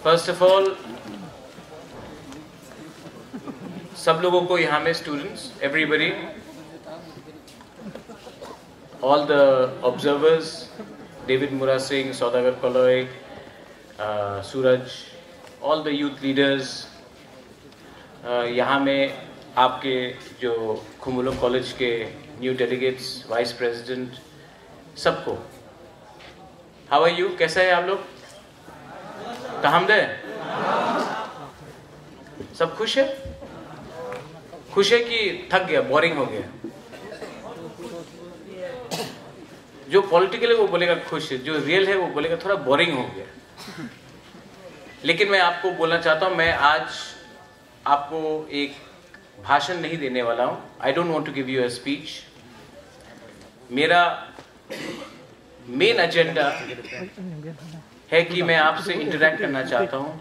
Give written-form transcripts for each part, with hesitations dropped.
First of all सब लोगों को यहाँ में students, everybody, all the observers, David मुरा सिंह, सौदागर कलोई, सूरज, ऑल द यूथ लीडर्स, यहाँ में आपके जो खुमुलो कॉलेज के न्यू डेलीगेट्स, वाइस प्रेसिडेंट, सबको हाउ आर यू, कैसा है आप लोग? तहमदे? सब खुश है? खुश है कि थक गया, बोरिंग हो गया? जो पॉलिटिकल है वो बोलेगा खुश है, जो रियल है वो बोलेगा थोड़ा बोरिंग हो गया। लेकिन मैं आपको बोलना चाहता हूं, मैं आज आपको एक भाषण नहीं देने वाला हूं। I don't want to give you a speech. मेरा मेन एजेंडा है कि मैं आपसे इंटरेक्ट करना चाहता हूं।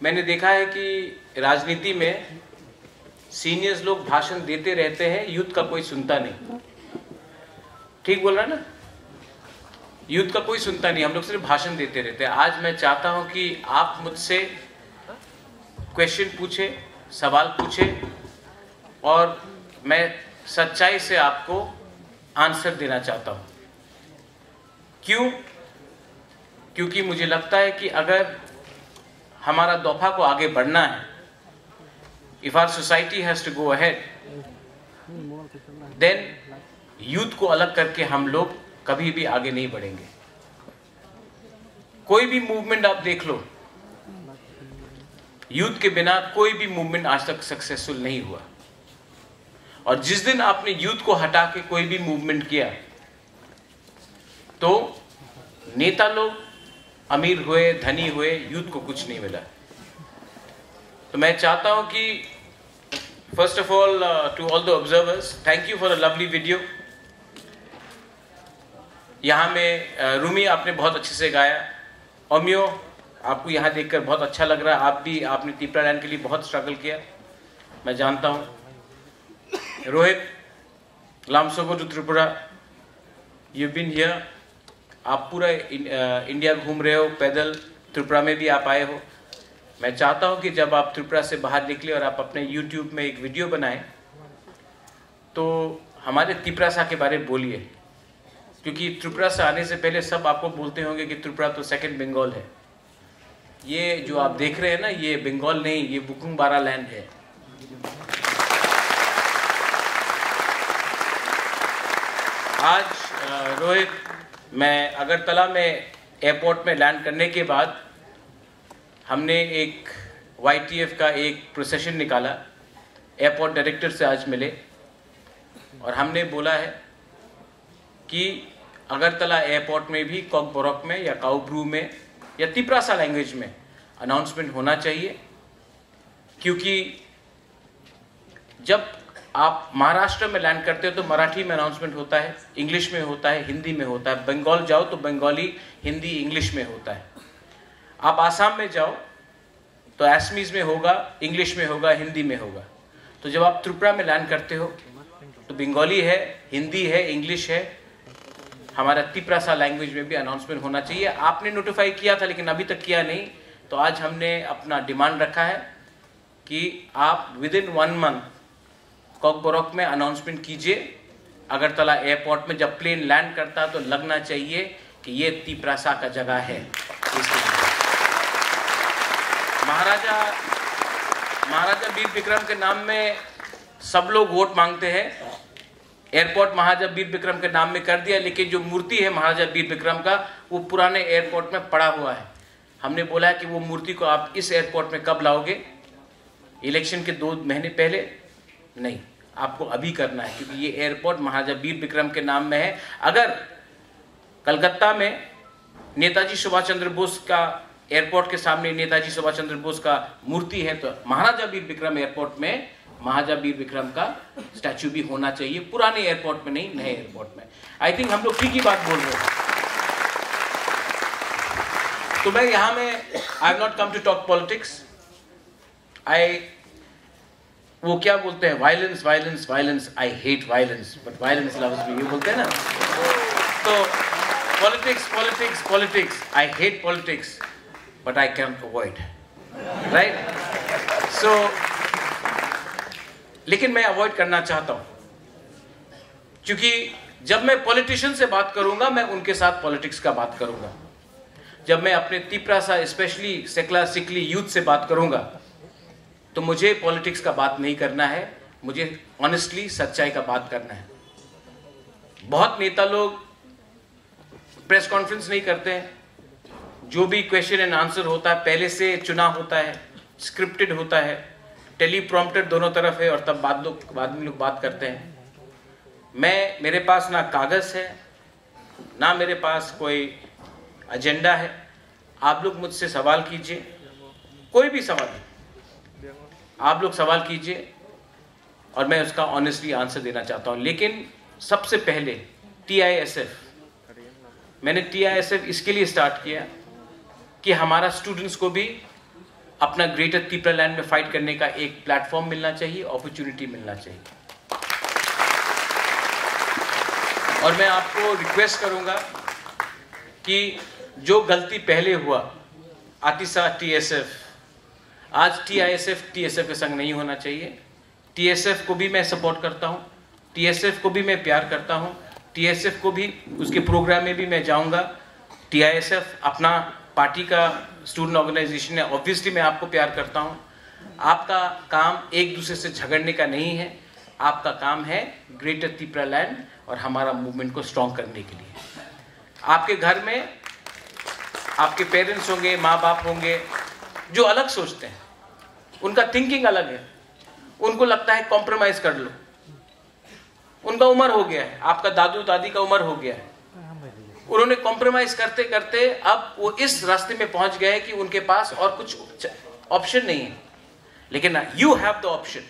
मैंने देखा है कि राजनीति में सीनियर्स लोग भाषण देते रहते हैं, यूथ का कोई सुनता नहीं। ठीक बोल रहा है ना? यूथ का कोई सुनता नहीं, हम लोग सिर्फ भाषण देते रहते हैं। आज मैं चाहता हूं कि आप मुझसे क्वेश्चन पूछे, सवाल पूछे और मैं सच्चाई से आपको आंसर देना चाहता हूं। क्यों? क्योंकि मुझे लगता है कि अगर हमारा दफा को आगे बढ़ना है, if our society has to go ahead, then youth को अलग करके हम लोग कभी भी आगे नहीं बढ़ेंगे। कोई भी मूवमेंट आप देख लो, यूथ के बिना कोई भी मूवमेंट आज तक सक्सेसफुल नहीं हुआ। और जिस दिन आपने यूथ को हटा के कोई भी मूवमेंट किया तो नेता लोग अमीर हुए, धनी हुए, यूथ को कुछ नहीं मिला। तो मैं चाहता हूं कि first of all to all the observers, thank you for a lovely video. यहाँ में रूमी आपने बहुत अच्छे से गाया। ओमियो, आपको यहाँ देखकर बहुत अच्छा लग रहा है। आपने त्रिपुरा लैंड के लिए बहुत स्ट्रगल किया, मैं जानता हूँ। रोहित, लामसोगो to Tripura, you been here. आप पूरा इंडिया घूम रहे हो पैदल, त्रिपुरा में भी आप आए हो। मैं चाहता हूँ कि जब आप त्रिपुरा से बाहर निकले और आप अपने यूट्यूब में एक वीडियो बनाएं तो हमारे त्रिपुरा के बारे में बोलिए, क्योंकि त्रिपुरा से आने से पहले सब आपको बोलते होंगे कि त्रिपुरा तो सेकंड बंगाल है। ये जो आप देख रहे हैं ना, ये बंगाल नहीं, ये बुकुंबारा लैंड है। आज रोहित, मैं अगरतला में एयरपोर्ट में लैंड करने के बाद हमने एक YTF का एक प्रोसेशन निकाला। एयरपोर्ट डायरेक्टर से आज मिले और हमने बोला है कि अगरतला एयरपोर्ट में भी कॉकबोरक में या काउब्रू में या त्रिपुरा लैंग्वेज में अनाउंसमेंट होना चाहिए। क्योंकि जब आप महाराष्ट्र में लैंड करते हो तो मराठी में अनाउंसमेंट होता है, इंग्लिश में होता है, हिंदी में होता है। बंगाल जाओ तो बंगाली, हिंदी, इंग्लिश में होता है। आप आसाम में जाओ तो असमीज में होगा, इंग्लिश में होगा, हिंदी में होगा। तो जब आप त्रिपुरा में लैंड करते हो तो बंगाली है, हिंदी है, इंग्लिश है, हमारा त्रिपुरा लैंग्वेज में भी अनाउंसमेंट होना चाहिए। आपने नोटिफाई किया था लेकिन अभी तक किया नहीं, तो आज हमने अपना डिमांड रखा है कि आप विद इन 1 मंथ कॉकबोरक में अनाउंसमेंट कीजिए। अगरतला एयरपोर्ट में जब प्लेन लैंड करता तो लगना चाहिए कि ये त्रिपुरा का जगह है। महाराजा वीर विक्रम के नाम में सब लोग वोट मांगते हैं। एयरपोर्ट महाराजा वीर विक्रम के नाम में कर दिया, लेकिन जो मूर्ति है महाराजा वीर विक्रम का वो पुराने एयरपोर्ट में पड़ा हुआ है। हमने बोला है कि वो मूर्ति को आप इस एयरपोर्ट में कब लाओगे? इलेक्शन के 2 महीने पहले नहीं, आपको अभी करना है, क्योंकि ये एयरपोर्ट महाराजा वीर विक्रम के नाम में है। अगर कलकत्ता में नेताजी सुभाष चंद्र बोस का एयरपोर्ट के सामने नेताजी सुभाष चंद्र बोस का मूर्ति है, तो महाराजा वीर विक्रम एयरपोर्ट में महाराजा वीर विक्रम का स्टैचू भी होना चाहिए, पुराने एयरपोर्ट में नहीं, नए एयरपोर्ट में। आई थिंक हम लोग ठीक ही बात बोल रहे हैं। तो मैं यहाँ में I have not come to talk politics. वो क्या बोलते हैं, violence violence violence, I hate violence but violence loves me, ये बोलते हैं ना। तो politics politics politics, I hate politics. but I can't avoid, right? So, लेकिन मैं अवॉइड करना चाहता हूं, क्योंकि जब मैं पॉलिटिशियन से बात करूंगा मैं उनके साथ पॉलिटिक्स का बात करूंगा। जब मैं अपने तिपरासा स्पेशली सेकला सिकली यूथ से बात करूंगा तो मुझे पॉलिटिक्स का बात नहीं करना है, मुझे ऑनेस्टली सच्चाई का बात करना है। बहुत नेता लोग प्रेस कॉन्फ्रेंस नहीं करते हैं, जो भी क्वेश्चन एंड आंसर होता है पहले से चुना होता है, स्क्रिप्टेड होता है, टेलीप्रॉम्प्टर दोनों तरफ है और तब बाद में लोग बात करते हैं। मेरे पास ना कागज है ना मेरे पास कोई एजेंडा है। आप लोग मुझसे सवाल कीजिए, कोई भी सवाल आप लोग सवाल कीजिए और मैं उसका ऑनेस्टली आंसर देना चाहता हूं। लेकिन सबसे पहले TISF, मैंने TISF इसके लिए स्टार्ट किया कि हमारा स्टूडेंट्स को भी अपना ग्रेटर त्रिपुरा लैंड में फाइट करने का एक प्लेटफॉर्म मिलना चाहिए, अपॉर्चुनिटी मिलना चाहिए। और मैं आपको रिक्वेस्ट करूंगा कि जो गलती पहले हुआ आतिशा TSF, आज TISF TSF के संग नहीं होना चाहिए। TSF को भी मैं सपोर्ट करता हूं, TSF को भी मैं प्यार करता हूं, TSF को भी उसके प्रोग्राम में भी मैं जाऊंगा। TISF अपना पार्टी का स्टूडेंट ऑर्गेनाइजेशन है, ऑब्वियसली मैं आपको प्यार करता हूं। आपका काम एक दूसरे से झगड़ने का नहीं है, आपका काम है ग्रेटर त्रिपुरा लैंड और हमारा मूवमेंट को स्ट्रॉन्ग करने के लिए। आपके घर में आपके पेरेंट्स होंगे, माँ बाप होंगे जो अलग सोचते हैं, उनका थिंकिंग अलग है, उनको लगता है कॉम्प्रोमाइज कर लो, उनका उम्र हो गया है, आपका दादू दादी का उम्र हो गया है, उन्होंने कॉम्प्रोमाइज करते करते अब वो इस रास्ते में पहुंच गए कि उनके पास और कुछ ऑप्शन नहीं है। लेकिन you have the option,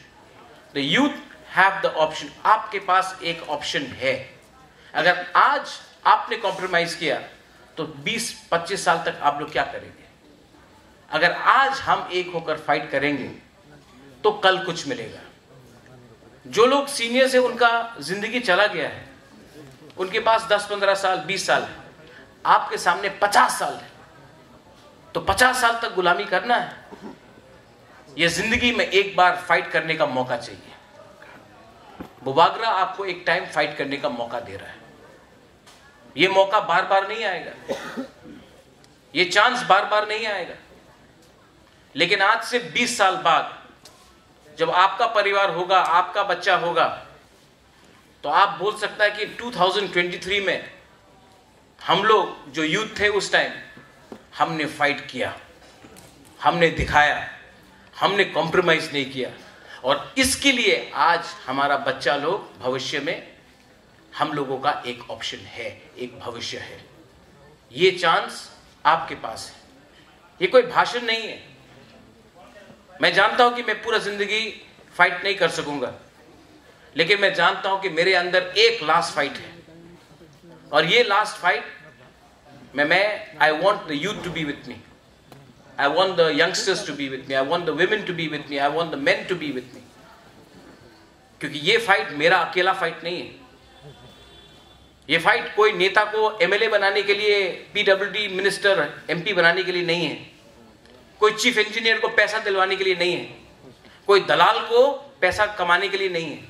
the youth have the option. आपके पास एक ऑप्शन है। अगर आज आपने कॉम्प्रोमाइज किया तो 20-25 साल तक आप लोग क्या करेंगे? अगर आज हम एक होकर फाइट करेंगे तो कल कुछ मिलेगा। जो लोग सीनियर से उनका जिंदगी चला गया है, उनके पास 10-15 साल 20 साल है, आपके सामने 50 साल है, तो 50 साल तक गुलामी करना है? यह जिंदगी में एक बार फाइट करने का मौका चाहिए। बुबागरा आपको एक टाइम फाइट करने का मौका दे रहा है। यह मौका बार बार नहीं आएगा, यह चांस बार बार नहीं आएगा। लेकिन आज से 20 साल बाद जब आपका परिवार होगा, आपका बच्चा होगा, तो आप बोल सकता है कि 2023 में हम लोग जो यूथ थे उस टाइम, हमने फाइट किया, हमने दिखाया, हमने कॉम्प्रोमाइज नहीं किया। और इसके लिए आज हमारा बच्चा लोग भविष्य में हम लोगों का एक ऑप्शन है, एक भविष्य है। ये चांस आपके पास है। ये कोई भाषण नहीं है। मैं जानता हूं कि मैं पूरा जिंदगी फाइट नहीं कर सकूंगा, लेकिन मैं जानता हूं कि मेरे अंदर एक लास्ट फाइट है। और ये लास्ट फाइट मैं I want the youth to be with me, I want the youngsters to be with me, I want the women to be with me, I want the men to be with me. क्योंकि ये fight मेरा अकेला fight नहीं है। ये fight कोई नेता को MLA बनाने के लिए, PWD मिनिस्टर MP बनाने के लिए नहीं है, कोई चीफ इंजीनियर को पैसा दिलवाने के लिए नहीं है, कोई दलाल को पैसा कमाने के लिए नहीं है।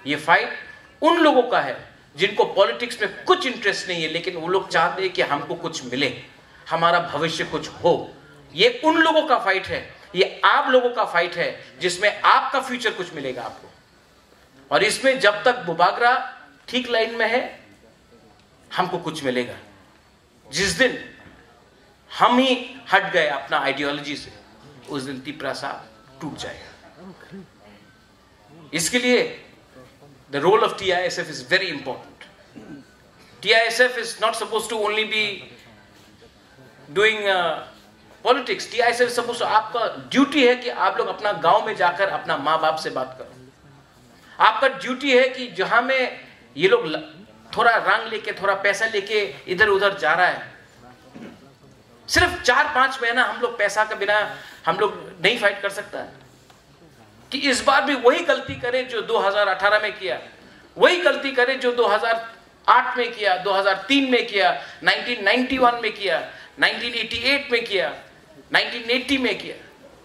ये फाइट उन लोगों का है जिनको पॉलिटिक्स में कुछ इंटरेस्ट नहीं है, लेकिन वो लोग चाहते हैं कि हमको कुछ मिले, हमारा भविष्य कुछ हो। ये उन लोगों का फाइट है, ये आप लोगों का फाइट है, जिसमें आपका फ्यूचर कुछ मिलेगा आपको। और इसमें जब तक बुबागरा ठीक लाइन में है, हमको कुछ मिलेगा। जिस दिन हम ही हट गए अपना आइडियोलॉजी से, उस दिन तिपरासा टूट जाएगा। इसके लिए the role of TISF is very important. TISF is not supposed to only be doing politics. TISF is supposed to, आपका ड्यूटी है कि आप लोग अपना गांव में जाकर अपना माँ बाप से बात करो। आपका ड्यूटी है कि जहां में ये लोग थोड़ा रंग लेके, थोड़ा पैसा लेके इधर उधर जा रहा है, सिर्फ 4-5 महीना हम लोग पैसा के बिना हम लोग नहीं फाइट कर सकता है। कि इस बार भी वही गलती करें जो 2018 में किया, वही गलती करें जो 2008 में किया, 2003 में किया, 1991 में किया, 1988 में किया, 1980 में किया,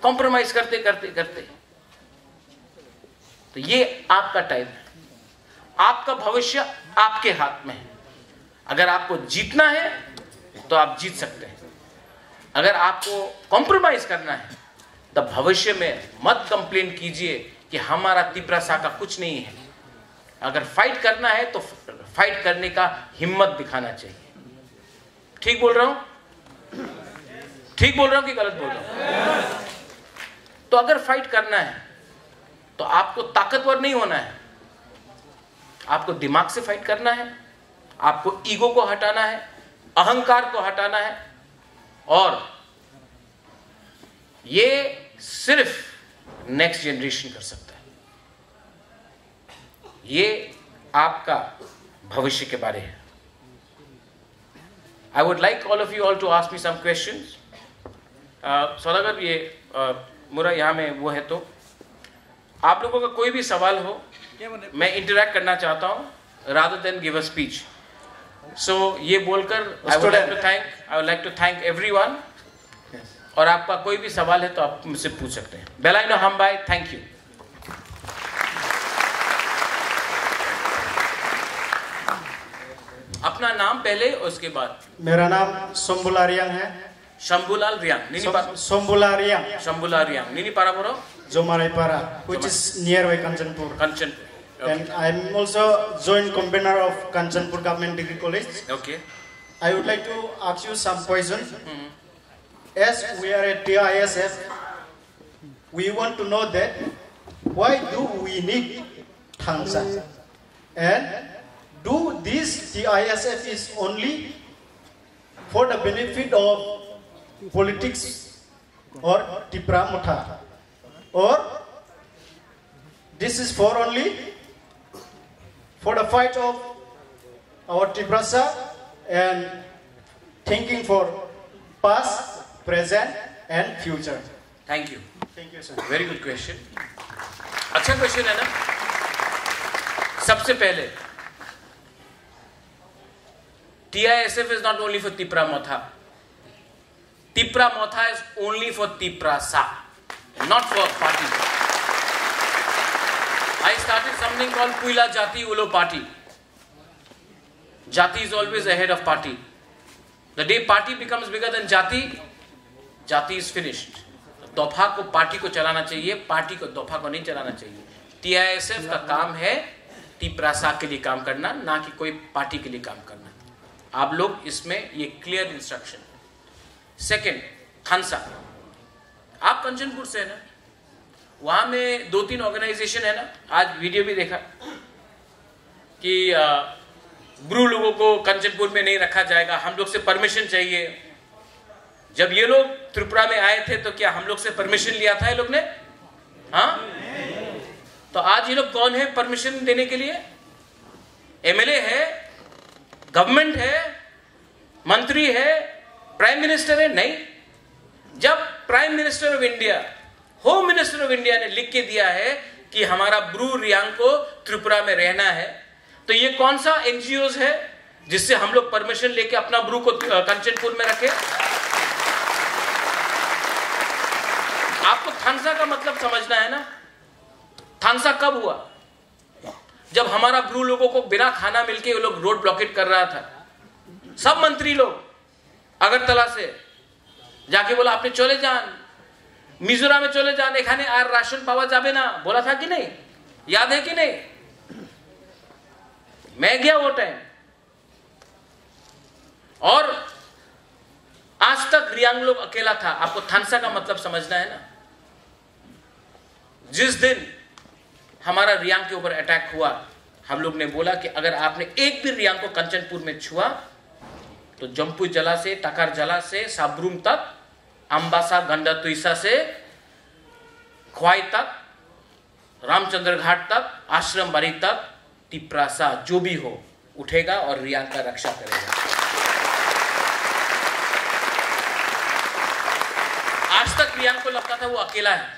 कॉम्प्रोमाइज करते करते करते। तो ये आपका टाइम है, आपका भविष्य आपके हाथ में है। अगर आपको जीतना है तो आप जीत सकते हैं, अगर आपको कॉम्प्रोमाइज करना है तो भविष्य में मत कंप्लेन कीजिए कि हमारा तिपरासा का कुछ नहीं है। अगर फाइट करना है तो फाइट करने का हिम्मत दिखाना चाहिए। ठीक बोल रहा हूं? ठीक बोल रहा हूं कि गलत बोल रहा हूं? तो अगर फाइट करना है तो आपको ताकतवर नहीं होना है, आपको दिमाग से फाइट करना है, आपको ईगो को हटाना है, अहंकार को हटाना है। और ये सिर्फ नेक्स्ट जनरेशन कर सकता है। ये आपका भविष्य के बारे है। I would like all of you all to ask me some questions. सौदागर, ये मुरा यहाँ में वो है, तो आप लोगों का कोई भी सवाल हो, मैं इंटरैक्ट करना चाहता हूँ rather than give a speech. So ये बोलकर I would like to thank everyone. और आपका कोई भी सवाल है तो आप मुझसे पूछ सकते हैं। बेलाइनो हम भाई, थैंक यू। अपना नाम पहले और उसके बाद। मेरा नाम शंभुलाल रियांग है। शंभुलाल रियांग, शंभुलाल रियांग, शंभुलाल रियांग, नीनी पारा बोलो, Jomaripara, which is nearby Kanchanpur. Kanchanpur. Okay. And I'm also joint convener of Kanchanpur Government Degree College. Okay. I would like to ask you some questions. As we are at TISF, we want to know that why do we need TANSA? And do this TISF is only for the benefit of politics or Tipra Mutha? Or this is for only for the fight of our Tiprasa and thinking for past, present and future. Thank you. Thank you, sir. Very good question. अच्छा question है ना। सबसे पहले TISF is not only for Tipra Motha. Tipra Motha is only for Tiprasa, not for party. I started something called Puila Jati Ulo Party. Jati is always ahead of party. The day party becomes bigger than Jati, Jati is finished. दोफा को party को चलाना चाहिए, party को दोफा को नहीं चलाना चाहिए। TISF का काम है तिपरासा के लिए काम करना, ना कि कोई पार्टी के लिए काम करना। आप लोग इसमें ये क्लियर इंस्ट्रक्शन। सेकंड, थानसा, आप कंचनपुर से है ना, वहां में 2-3 ऑर्गेनाइजेशन है ना। आज वीडियो भी देखा कि ब्रू लोगों को कंचनपुर में नहीं रखा जाएगा, हम लोग से परमिशन चाहिए। जब ये लोग त्रिपुरा में आए थे तो क्या हम लोग से परमिशन लिया था ये लोग ने? हाँ, तो आज ये लोग कौन है परमिशन देने के लिए? एमएलए है, गवर्नमेंट है, मंत्री है, प्राइम मिनिस्टर है? नहीं। जब prime minister of India, home minister of India ने लिख के दिया है कि हमारा ब्रू रियांग को त्रिपुरा में रहना है, तो ये कौन सा एनजीओज है जिससे हम लोग परमिशन लेके अपना ब्रू को कंचनपुर में रखे? आपको थानसा का मतलब समझना है ना। थानसा कब हुआ? जब हमारा ब्रू लोगों को बिना खाना मिलके वो लोग रोड ब्लॉकेट कर रहा था। सब मंत्री लोग अगरतला से जाके बोला आपने चले जान, मिजोरम में चले जान, एखाने आर राशन पावा जाबे ना, बोला था कि नहीं? याद है कि नहीं? मैं गया वो टाइम, और आज तक रियांग लोग अकेला था। आपको थानसा का मतलब समझना है ना। जिस दिन हमारा रियांग के ऊपर अटैक हुआ, हम लोग ने बोला कि अगर आपने एक भी रियांग को कंचनपुर में छुआ तो जम्पू जला से, टाकार जला से, साब्रूम तक, अंबासा गंडा तुइसा से ख्वाई तक, रामचंद्र घाट तक, आश्रम बाड़ी तक, तिपरासा जो भी हो उठेगा और रियांग का रक्षा करेगा। आज तक रियांग को लगता था वो अकेला है,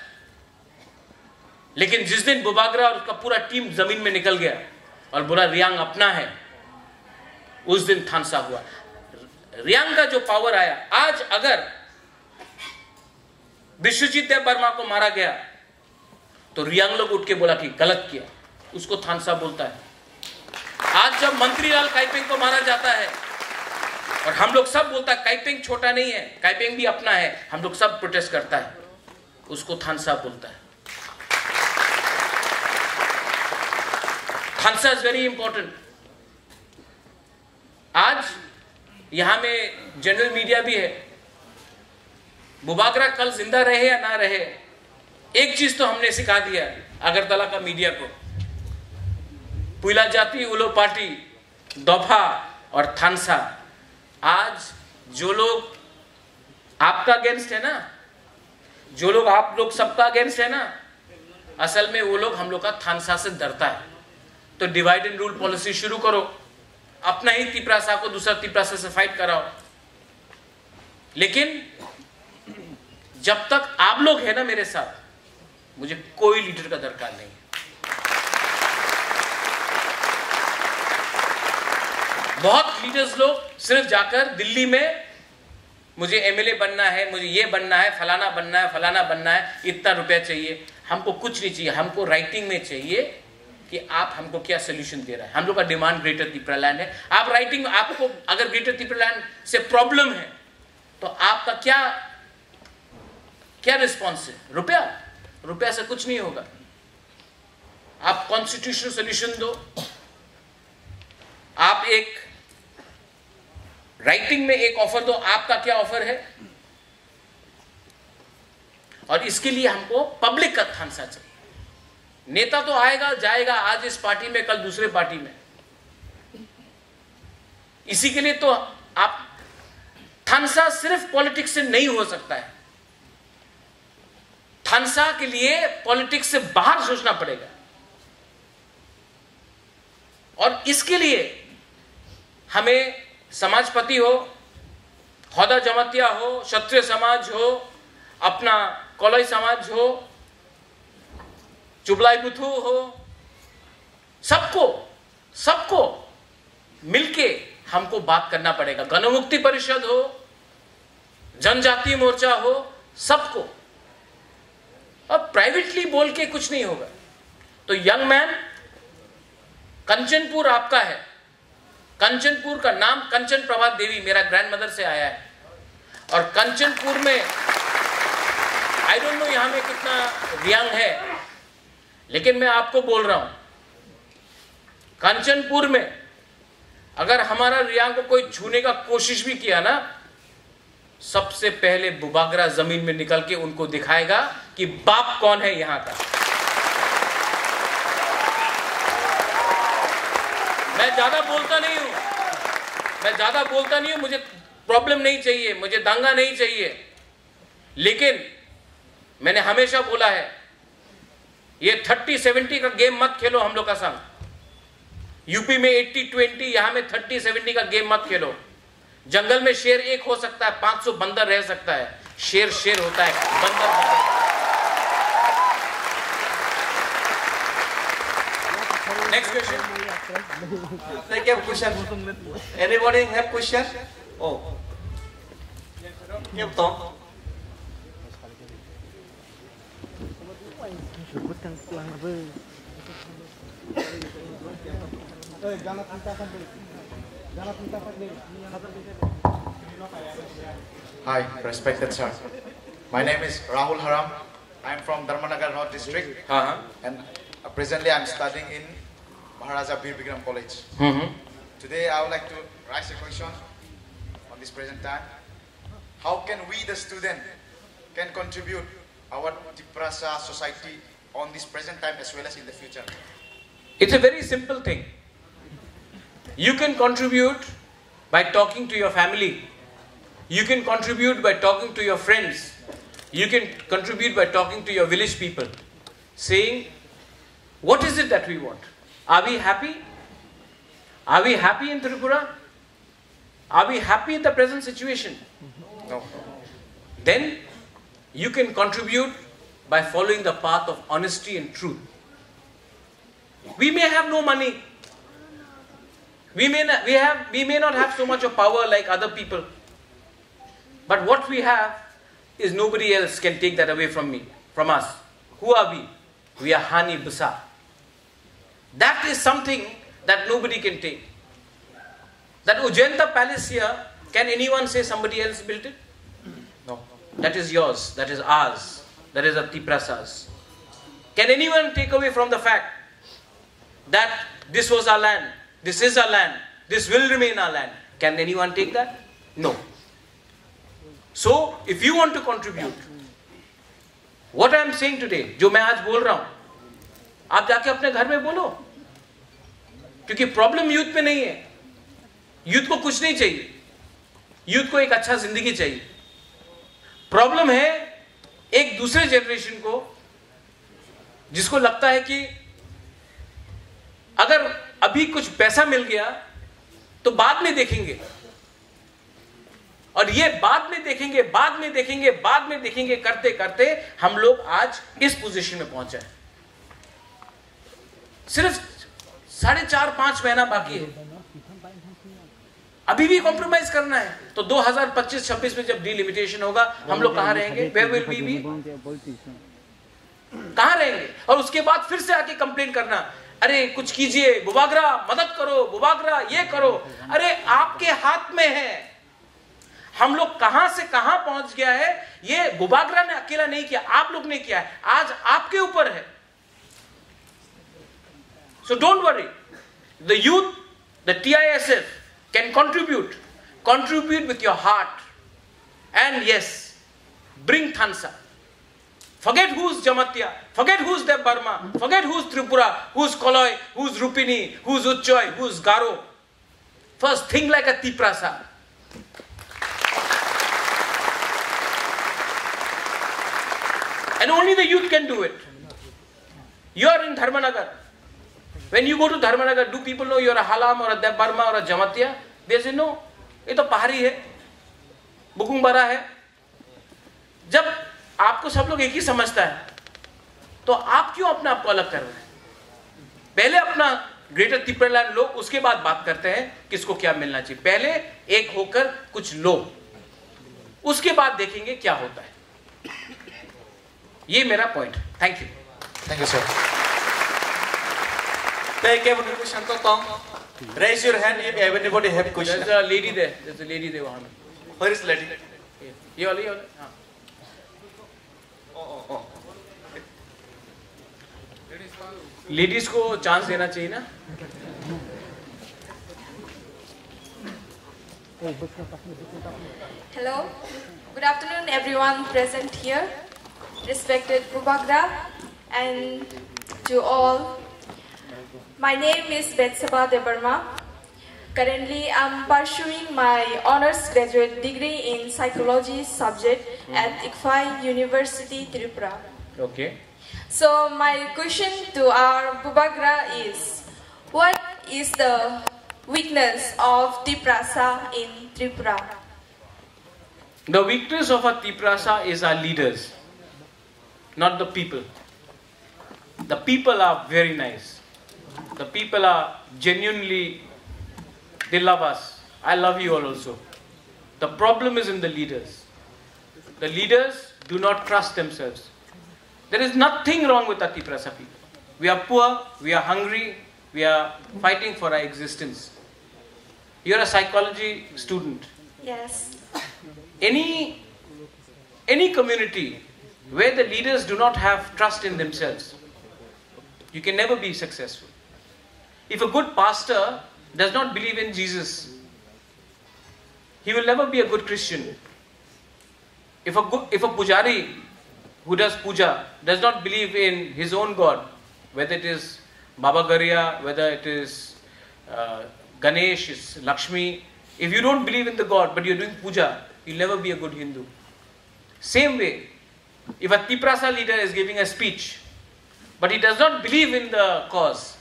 लेकिन जिस दिन बुबागरा और उसका पूरा टीम जमीन में निकल गया और बोला रियांग अपना है, उस दिन थानसा हुआ। रियांग का जो पावर आया, आज अगर विश्वजीत देव वर्मा को मारा गया तो रियांग लोग उठ के बोला कि गलत किया, उसको थानसा बोलता है। आज जब मंत्रीलाल काइपेंग को मारा जाता है और हम लोग सब बोलता है काइपेंग छोटा नहीं है, काइपेंग भी अपना है, हम लोग सब प्रोटेस्ट करता है, उसको थानसा बोलता है। थानसा इज वेरी इंपॉर्टेंट। आज यहां में जनरल मीडिया भी है, बुबागरा कल जिंदा रहे या ना रहे, एक चीज तो हमने सिखा दिया अगरतला का मीडिया को, पुइला जाति, उलो पार्टी, दफा और थानसा। आज जो लोग आपका अगेंस्ट है ना, जो लोग आप लोग सबका अगेंस्ट है ना, असल में वो लोग हम लोग का थानसा से डरता है। तो डिवाइड एंड रूल पॉलिसी शुरू करो, अपना ही तिपरासा को दूसरा तिपरासा से फाइट कराओ। लेकिन जब तक आप लोग हैं ना मेरे साथ, मुझे कोई लीडर का दरकार नहीं है। बहुत लीडर्स लोग सिर्फ जाकर दिल्ली में मुझे एमएलए बनना है, मुझे ये बनना है, फलाना बनना है, फलाना बनना है, इतना रुपया चाहिए। हमको कुछ नहीं चाहिए, हमको राइटिंग में चाहिए कि आप हमको क्या सोल्यूशन दे रहा है। हम लोग का डिमांड ग्रेटर त्रिपुरालैंड है। आप राइटिंग में, आपको अगर ग्रेटर त्रिपुरालैंड से प्रॉब्लम है तो आपका क्या रिस्पॉन्स है? रुपया से कुछ नहीं होगा। आप कॉन्स्टिट्यूशनल सोल्यूशन दो, आप एक राइटिंग में एक ऑफर दो, आपका क्या ऑफर है। और इसके लिए हमको पब्लिक का थानसा चाहिए। नेता तो आएगा जाएगा, आज इस पार्टी में कल दूसरे पार्टी में, इसी के लिए तो आप थानसा सिर्फ पॉलिटिक्स से नहीं हो सकता है। थानसा के लिए पॉलिटिक्स से बाहर सोचना पड़ेगा। और इसके लिए हमें समाजपति हो, हौदा जमातिया हो, क्षत्रिय समाज हो, अपना कोलाई समाज हो, चुबलाई बुथु हो, सबको मिलके हमको बात करना पड़ेगा। गणमुक्ति परिषद हो, जनजातीय मोर्चा हो, सबको। अब प्राइवेटली बोल के कुछ नहीं होगा। तो यंग मैन, कंचनपुर आपका है। कंचनपुर का नाम कंचन प्रभात देवी मेरा ग्रैंडमदर से आया है। और कंचनपुर में आई डोंट नो यहां में कितना रियांग है, लेकिन मैं आपको बोल रहा हूं, कंचनपुर में अगर हमारा रियांग को कोई छूने का कोशिश भी किया ना, सबसे पहले बुबागरा जमीन में निकल के उनको दिखाएगा कि बाप कौन है यहां का। मैं ज्यादा बोलता नहीं हूं, मुझे प्रॉब्लम नहीं चाहिए, मुझे दंगा नहीं चाहिए। लेकिन मैंने हमेशा बोला है, ये 30-70 का गेम मत खेलो हम लोग का संग। यूपी में 80-20, यहां में 30-70 का गेम मत खेलो। जंगल में शेर एक हो सकता है, 500 बंदर रह सकता है। शेर होता है, बंदर। Next question. Take a question. Anybody have question? Oh. Tiếp tục. Hi, respected sir. My name is Rahul Haram. I am from Dharmanagar North District. And presently I am studying in Maharaja Bir Bikram College. Today I would like to raise a question on this present time. How can we, the student, can contribute our Tiprasa society on this present time as well as in the future? It's a very simple thing. You can contribute by talking to your family. You can contribute by talking to your friends. You can contribute by talking to your village people, saying, what is it that we want? Are we happy? Are we happy in Tripura? Are we happy in the present situation? No. Then you can contribute by following the path of honesty and truth. We may have no money. We may not have so much of power like other people. But what we have, is nobody else can take that away from us. Who are we? We are Hani Busa. That is something that nobody can take. That Ujjanta palace here, can anyone say somebody else built it? No. That is yours. That is ours. That is Atiprasa's. Can anyone take away from the fact that this was our land, this is our land, this will remain our land? Can anyone take that? No. So, if you want to contribute, what I am saying today, जो मैं आज बोल रहा हूं, आप जाके अपने घर में बोलो, क्योंकि प्रॉब्लम यूथ पे नहीं है. यूथ को कुछ नहीं चाहिए, यूथ को एक अच्छा जिंदगी चाहिए. प्रॉब्लम है एक दूसरे जनरेशन को, जिसको लगता है कि अगर अभी कुछ पैसा मिल गया तो बाद में देखेंगे, और ये बाद में देखेंगे, बाद में देखेंगे, बाद में देखेंगे करते करते हम लोग आज इस पोजीशन में पहुंचे हैं. सिर्फ 4.5 महीना बाकी है, अभी भी कॉम्प्रोमाइज करना है. तो 2025-26 में जब डिलिमिटेशन होगा, हम लोग कहां रहेंगे? Where will we be? कहां रहेंगे? और उसके बाद फिर से आके कंप्लेन करना, अरे कुछ कीजिए, बुबागरा मदद करो, बुबागरा ये करो. अरे आपके हाथ में है. हम लोग कहां से कहां पहुंच गया है, ये बुबागरा ने अकेला नहीं किया, आप लोग ने किया है. आज आपके ऊपर है. So don't worry. The youth, the TISF can contribute with your heart, and yes, bring Thansa. Forget who's Jamatya, forget who's Dev Burma, forget who's Tripura, who's Koloi, who's Rupini, who's Uchchoy, who's Garo. First, think like a Tiprasa. And only the youth can do it. You are in Dharmanagar. When you go to Dharmanagar, do people know you are a Halam or a Dev Burma or a Jamatya? They say no, ये तो पहाड़ी है, बुकुंबरा है. जब आपको सब लोग एक ही समझता है, तो आप क्यों अपने आप को अलग कर रहे हैं? पहले अपना ग्रेटर तिपरालैंड लो, उसके बाद बात करते हैं किसको क्या मिलना चाहिए. पहले एक होकर कुछ लो, उसके बाद देखेंगे क्या होता है. ये मेरा point. Thank you. Thank you, sir. Thank you, question to Tom. Raise your hand if anybody have question. There's a lady there. There's a lady there. वहाँ में. Where is lady? ये वाली. हाँ. Oh. लेडीज को chance देना चाहिए ना. Hello, good afternoon everyone present here, respected Bubagra, and to all. My name is Betsaba Debarma. Currently, I'm pursuing my honors graduate degree in psychology subject at ICFAI University, Tripura. Okay. So my question to our Bubagra is, what is the weakness of Tiprasa in Tripura? The weakness of a Tiprasa is our leaders, not the people. The people are very nice. The people are genuinely, they love us. I love you all also. The problem is in the leaders. The leaders do not trust themselves. There is nothing wrong with the Tiprasa people. We are poor, we are hungry, we are fighting for our existence. You are a psychology student. Yes. Any community where the leaders do not have trust in themselves, you can never be successful. If a good pastor does not believe in Jesus, he will never be a good Christian. If a pujari who does puja does not believe in his own God, whether it is Baba Gariya, whether it is Ganesh, it's Lakshmi, if you don't believe in the God but you're doing puja, you'll never be a good Hindu. Same way, if a Tiprasa leader is giving a speech but he does not believe in the cause,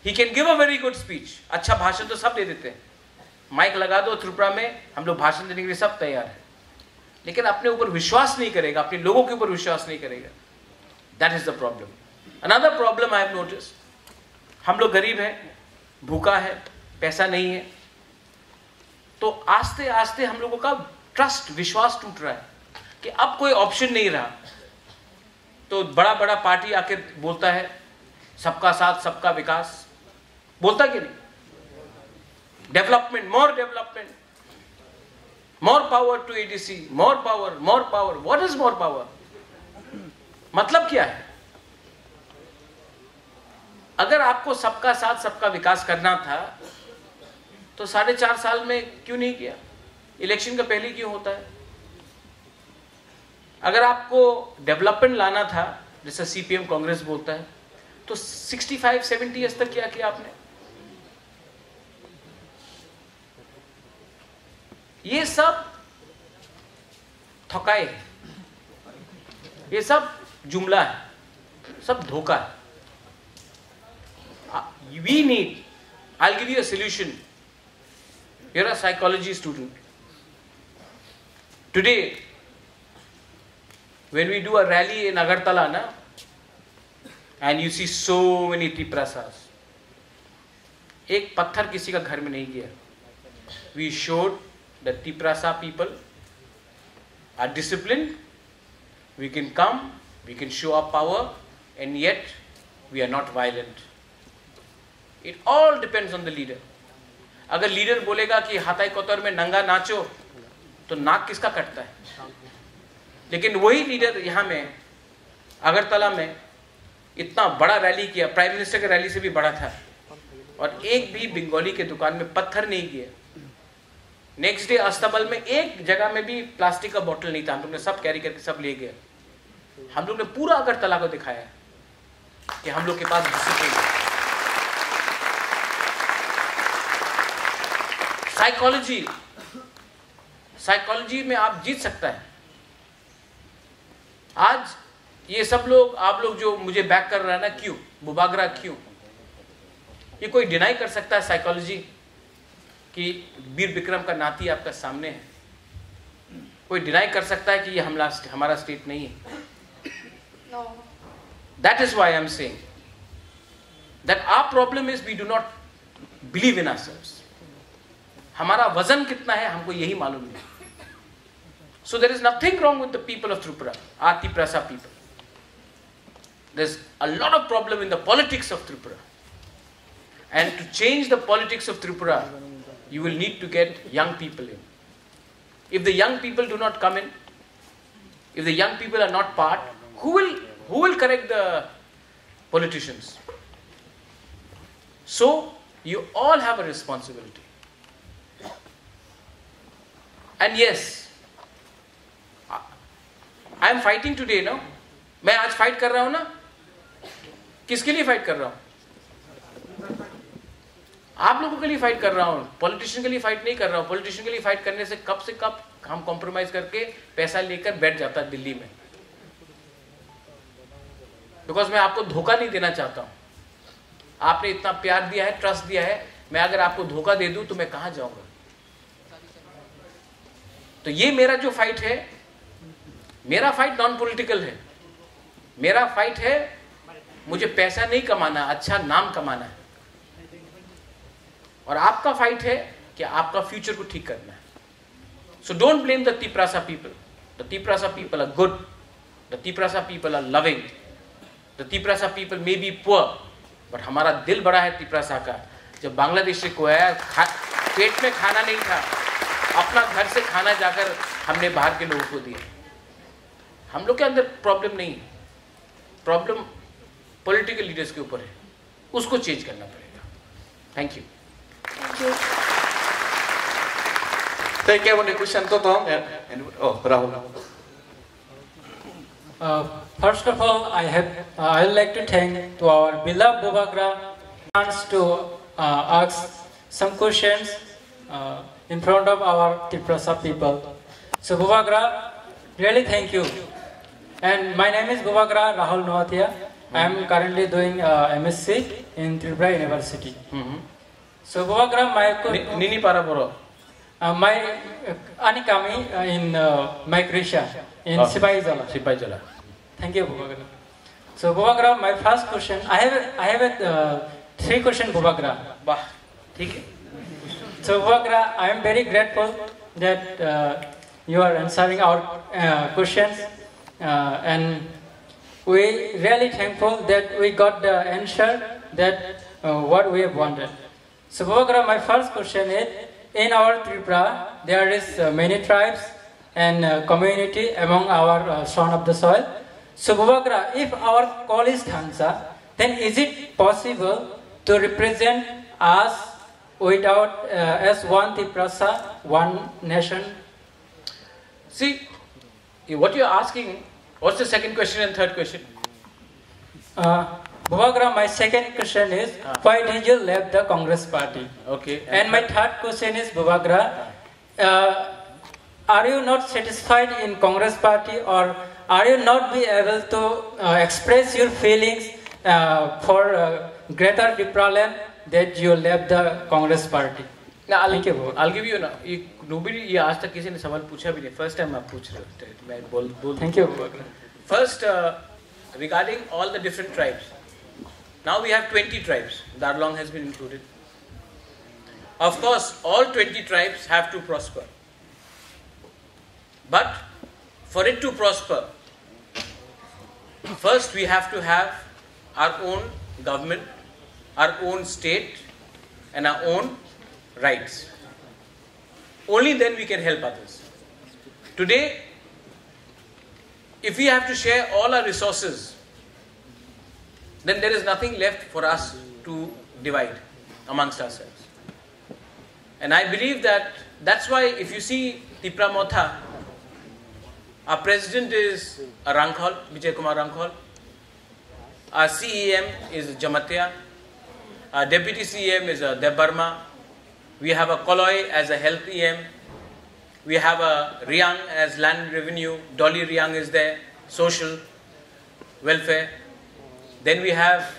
he can give a very good speech. अच्छा भाषण तो सब दे देते हैं. Mic लगा दो त्रिपुरा में, हम लोग भाषण देने के लिए सब तैयार है. लेकिन अपने ऊपर विश्वास नहीं करेगा, अपने लोगों के ऊपर विश्वास नहीं करेगा. That is the problem. Another problem I have noticed. हम लोग गरीब हैं, भूखा है, पैसा नहीं है. तो आस्ते आस्ते हम लोगों का ट्रस्ट, विश्वास टूट रहा है कि अब कोई ऑप्शन नहीं रहा, तो बड़ा बड़ा पार्टी आके बोलता है सबका साथ सबका विकास, बोलता कि नहीं? Development, more power to ADC, more power, what is more power? मतलब क्या है? अगर आपको सबका साथ सबका विकास करना था तो 4.5 साल में क्यों नहीं किया? इलेक्शन का पहले क्यों होता है? अगर आपको डेवलपमेंट लाना था, जैसा सीपीएम कांग्रेस बोलता है, तो 65-70 ईयर्स तक क्या किया आपने? ये सब थकाए है, ये सब जुमला है, सब धोखा है. We need, I'll give you a solution. You're a psychology student. Today, when we do a rally in Agartala, na, and you see so many tiprasas, एक पत्थर किसी का घर में नहीं गया. We showed that tiprasa people are disciplined. We can come, we can show our power, and yet we are not violent. It all depends on the leader. अगर leader बोलेगा कि हाथाई कोतर में नंगा नाचो, तो नाक किसका कटता है? लेकिन वही लीडर यहाँ में अगरतला में इतना बड़ा रैली किया, प्राइम मिनिस्टर के रैली से भी बड़ा था, और एक भी बंगाली के दुकान में पत्थर नहीं किया. नेक्स्ट डे अस्तबल में एक जगह में भी प्लास्टिक का बोतल नहीं था. हम लोग ने सब कैरी करके सब ले गए. हम लोग ने पूरा अगरतला को दिखाया कि हम लोग के पास डिसिप्लिन है. साइकोलॉजी में आप जीत सकता है. आज ये सब लोग, आप लोग जो मुझे बैक कर रहा है ना, क्यों बुबागरा, क्यों? ये कोई डिनाई कर सकता है साइकोलॉजी कि वीर विक्रम का नाती आपका सामने है? कोई डिनाई कर सकता है कि ये हमारा स्टेट नहीं है? No. That is why I am saying that our problem is we do not believe in ourselves. हमारा वजन कितना है हमको यही मालूम नहीं. So there is nothing wrong with the people of Tripura, our Tiprasa people. There's a lot of problem in the politics of Tripura. And to change the politics of Tripura, you will need to get young people in. If the young people do not come in, if the young people are not part, who will correct the politicians? So you all have a responsibility. And yes, I am fighting today, no? मैं आज fight कर रहा हूं ना, किसके लिए fight कर रहा हूं? आप लोगों के लिए फाइट कर रहा हूं. पॉलिटिशियन के लिए फाइट नहीं कर रहा हूं. पॉलिटिशियन के लिए फाइट करने से कब हम कॉम्प्रोमाइज करके पैसा लेकर बैठ जाता है दिल्ली में. बिकॉज मैं आपको धोखा नहीं देना चाहता हूं. आपने इतना प्यार दिया है, ट्रस्ट दिया है, मैं अगर आपको धोखा दे दूं तो मैं कहां जाऊंगा? तो ये मेरा जो फाइट है, मेरा फाइट नॉन पॉलिटिकल है. मेरा फाइट है, मुझे पैसा नहीं कमाना, अच्छा नाम कमाना है. और आपका फाइट है कि आपका फ्यूचर को ठीक करना है. So don't blame the Tiprasa people. The Tiprasa people are good. The Tiprasa people are loving. The Tiprasa people may be poor, but हमारा दिल बड़ा है तिप्रासा का. जब बांग्लादेश से कोई आया, पेट में खाना नहीं था, अपना घर से खाना जाकर हमने बाहर के लोगों को दिया. हम लोग के अंदर प्रॉब्लम नहीं है, प्रॉब्लम पॉलिटिकल लीडर्स के ऊपर है. उसको चेंज करना पड़ेगा. Thank you. Take care of the question, Totong. Oh, Rahul. First of all, I would like to thank to our beloved Bubagra chance to ask some questions in front of our Tiprasa people. So Bubagra, really thank you. And my name is Bubagra Rahul Noatia. I am currently doing MSc in Tripura University. So Bubagra, Nini para boro. My Anikami in Migration in Sipaijala. Sipaijala. Thank you, Bubagra. So Bubagra, my first question, I have 3 questions, Bubagra. ठीक है. So Bubagra, I am very grateful that you are answering our questions, and we really thankful that we got the answer that what we have wanted. So Bubagra, my first question is, in our Tripura, there is many tribes and community among our son of the soil. So Bubagra, if our call is Thangsa, then is it possible to represent us without as one Tiprasa, one nation? See, what you're asking, what's the second question and third question? Bubagra, my second question is, why did you leave the Congress party? Okay. And my third question is, Bubagra, are you not satisfied in Congress party, or are you not be able to express your feelings for Greater Tripura land that you left the Congress party? Now, Thank you. I'll give you nobody ये आज तक किसी ने सवाल पूछा भी नहीं. First time आप पूछ रहे हो. मैं बोल. Thank you, Bubagra. First, regarding all the different tribes. Now we have 20 tribes. Darlong has been included. Of course, all 20 tribes have to prosper. But for it to prosper, first we have to have our own government, our own state, and our own rights. Only then we can help others. Today, if we have to share all our resources, then there is nothing left for us to divide amongst ourselves. And I believe that's why if you see Tipra Motha, our president is Rangkhol, Vijay Kumar Rangkhol. Our CEM is Jamatia. Our deputy CEM is Deb Burma. We have a Koloi as a health EM. We have a Riang as land revenue. Dolly Riang is there, social welfare. Then we have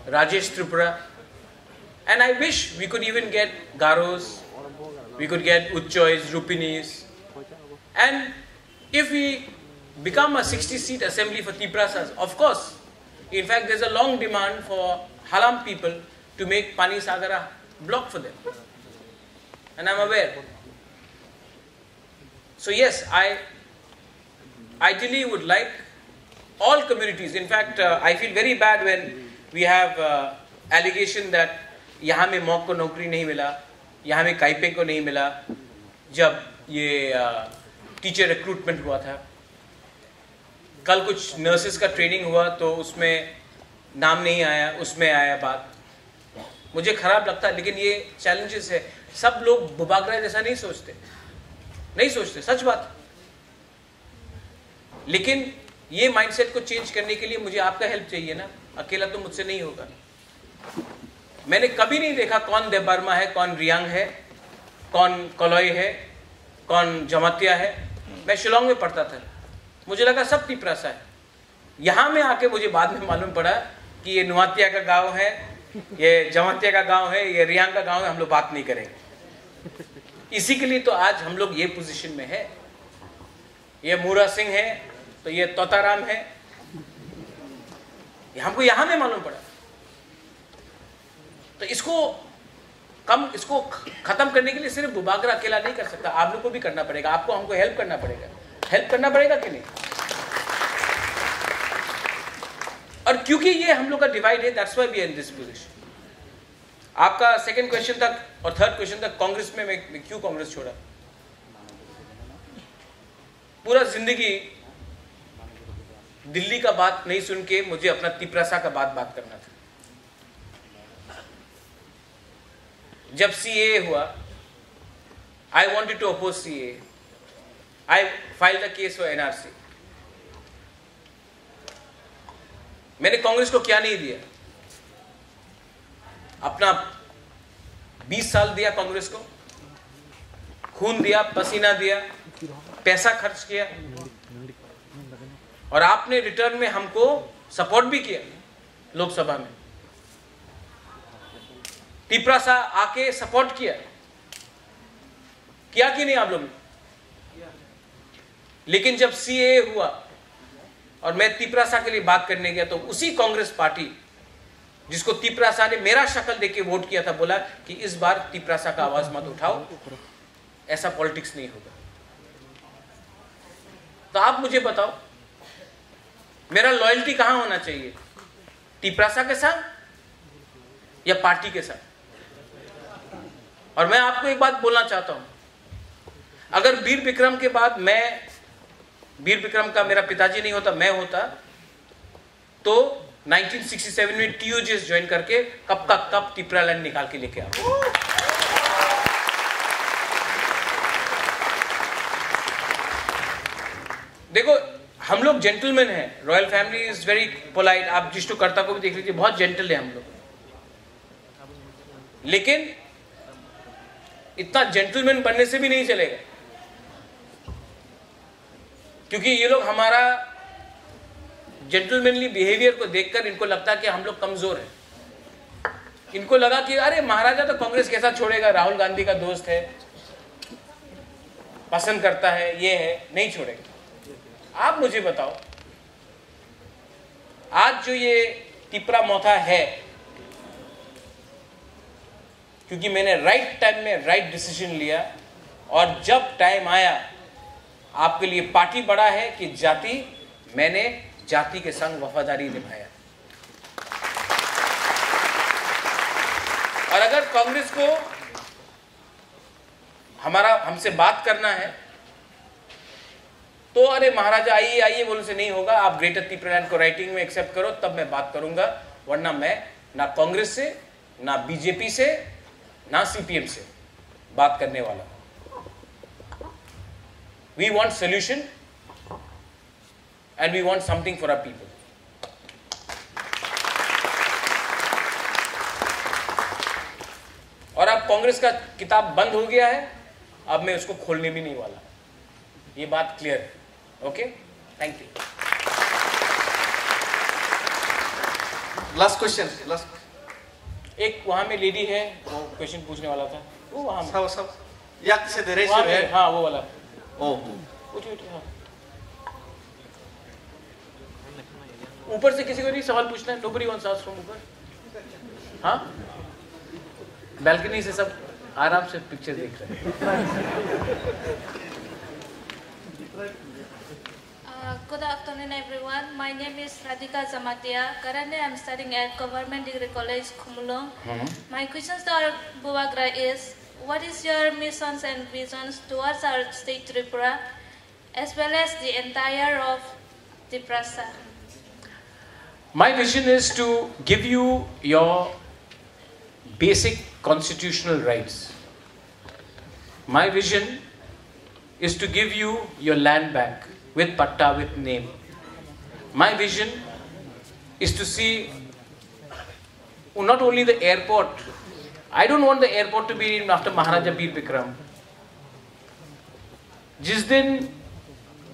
Rajesh Tripura. And I wish we could even get Garos, we could get Uchchois, Rupinis. And if we become a 60-seat assembly for Tiprasas, of course, in fact, there's a long demand for Halam people to make Pani Sagara block for them. And I'm aware. So yes, I ideally would like all communities. In fact, I feel very bad when we have allegation that यहाँ में mock को नौकरी नहीं मिला, यहाँ में काइपे को नहीं मिला, जब ये टीचर रिक्रूटमेंट हुआ था. कल कुछ नर्सेस का ट्रेनिंग हुआ तो उसमें नाम नहीं आया, उसमें आया बात. मुझे खराब लगता है, लेकिन ये चैलेंजेस है. सब लोग बुबागरा जैसा नहीं सोचते, सच बात. लेकिन ये माइंडसेट को चेंज करने के लिए मुझे आपका हेल्प चाहिए ना, अकेला तो मुझसे नहीं होगा. मैंने कभी नहीं देखा कौन देव वर्मा है, कौन रियांग है, कौन कोलोई है, कौन जमातिया है. मैं शिलोंग में पढ़ता था, मुझे लगा सब तिपरासा है. यहाँ में आके मुझे बाद में मालूम पड़ा कि ये नुआतिया का गांव है, ये जमातिया का गांव है, ये रियांग का गांव है. हम लोग बात नहीं करेंगे. इसी के लिए तो आज हम लोग ये पोजीशन में है. ये मूरा सिंह है तो ये तोताराम है. हमको यहाँ में मालूम पड़ा. तो इसको खत्म करने के लिए सिर्फ बुबागरा अकेला नहीं कर सकता, आप लोग को भी करना पड़ेगा. आपको हमको हेल्प करना पड़ेगा कि नहीं. और क्योंकि ये हम लोग का डिवाइड है, that's why we are in this position. आपका सेकंड क्वेश्चन तक और थर्ड क्वेश्चन तक कांग्रेस में मैं क्यों कांग्रेस छोड़ा. पूरा जिंदगी दिल्ली का बात नहीं सुन के मुझे अपना तिपरासा का बात करना था. जब सीए हुआ, I wanted to oppose CAA. I filed a case for NRC. मैंने कांग्रेस को क्या नहीं दिया, अपना 20 साल दिया कांग्रेस को, खून दिया, पसीना दिया, पैसा खर्च किया, और आपने रिटर्न में हमको सपोर्ट भी किया. लोकसभा में तिपरासा आके सपोर्ट किया कि नहीं आप लोग. लेकिन जब सीए हुआ और मैं तिपरासा के लिए बात करने गया तो उसी कांग्रेस पार्टी जिसको तिपरासा ने मेरा शक्ल देके वोट किया था, बोला कि इस बार तिपरासा का आवाज मत उठाओ, ऐसा पॉलिटिक्स नहीं होगा. तो आप मुझे बताओ मेरा लॉयल्टी कहां होना चाहिए, तिपरासा के साथ या पार्टी के साथ? और मैं आपको एक बात बोलना चाहता हूं, अगर वीर विक्रम के बाद वीर विक्रम का मेरा पिताजी नहीं होता, मैं होता, तो 1967 में TUGS ज्वाइन करके कब का कब तिपरालैंड निकाल के लेके आओ। देखो हम लोग जेंटलमैन हैं, royal family is very polite, आप जिष्टु कर्ता को भी देख लीजिए, बहुत जेंटल है हम लोग। लेकिन इतना जेंटलमैन बनने से भी नहीं चलेगा, क्योंकि ये लोग हमारा जेंटलमैनली बिहेवियर को देखकर इनको लगता कि हम लोग कमजोर हैं। इनको लगा कि अरे महाराजा तो कांग्रेस कैसा छोड़ेगा, राहुल गांधी का दोस्त है, पसंद करता है, ये है, नहीं छोड़ेगा। आप मुझे बताओ आज जो ये तिपरा मोथा है, क्योंकि मैंने राइट टाइम में राइट डिसीजन लिया, और जब टाइम आया आपके लिए पार्टी बड़ा है कि जाति, मैंने जाति के संग वफादारी निभाया। और अगर कांग्रेस को हमसे बात करना है तो अरे महाराजा आइए आइए बोलने से नहीं होगा, आप ग्रेटर तिपरालैंड को राइटिंग में एक्सेप्ट करो, तब मैं बात करूंगा, वरना मैं ना कांग्रेस से, ना बीजेपी से, ना CPM से बात करने वाला। We want solution and we want something for our people. और अब कांग्रेस का किताब बंद हो गया है, अब मैं उसको खोलने भी नहीं वाला, ये बात क्लियर है। Okay, thank you. Last question, एक वहां में लेडी है, वो क्वेश्चन पूछने वाला था, वो वहां सब याद से दे वहां रहे पे, हाँ वो वाला, ओ हाँ। ऊपर से किसी को नहीं सवाल पूछना है, नोबडी वांट्स आस्क फ्रॉम ऊपर, हाँ बैल्कनी से सब आराम से पिक्चर देख रहे हैं। Good afternoon, everyone. My name is Radhika Zamatia. Currently, I'm studying at Government Degree College, Khumulong. My questions to our Bubagra is, what is your missions and visions towards our state Tripura, as well as the entire of Tiprasa? My vision is to give you your basic constitutional rights. My vision is to give you your land back with patta, with name. My vision is to see not only the airport. I don't want the airport to be named after Maharaja Veer Vikram. जिस दिन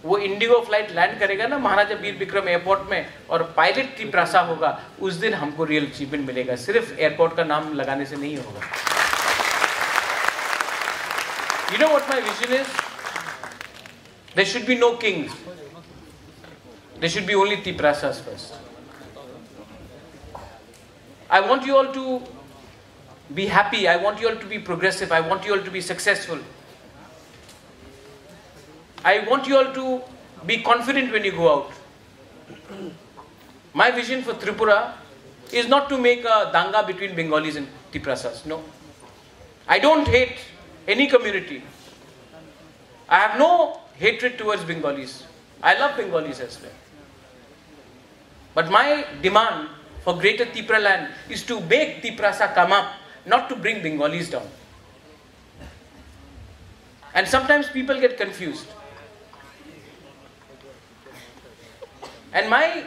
वो Indigo flight land करेगा ना Maharaja Bir Vikram airport में, और pilot Tiprasa होगा, उस दिन हमको रियल अचीवमेंट मिलेगा, सिर्फ एयरपोर्ट का नाम लगाने से नहीं होगा। You know what my vision is? There should be no kings. There should be only Tiprasas first. I want you all to be happy. I want you all to be progressive. I want you all to be successful. I want you all to be confident when you go out. My vision for Tripura is not to make a danga between Bengalis and Tiprasas. No. I don't hate any community. I have no hatred towards Bengalis. I love Bengalis as well. But my demand for Greater Tipraland is to make Tiprasa come up, not to bring Bengalis down. And sometimes people get confused. And my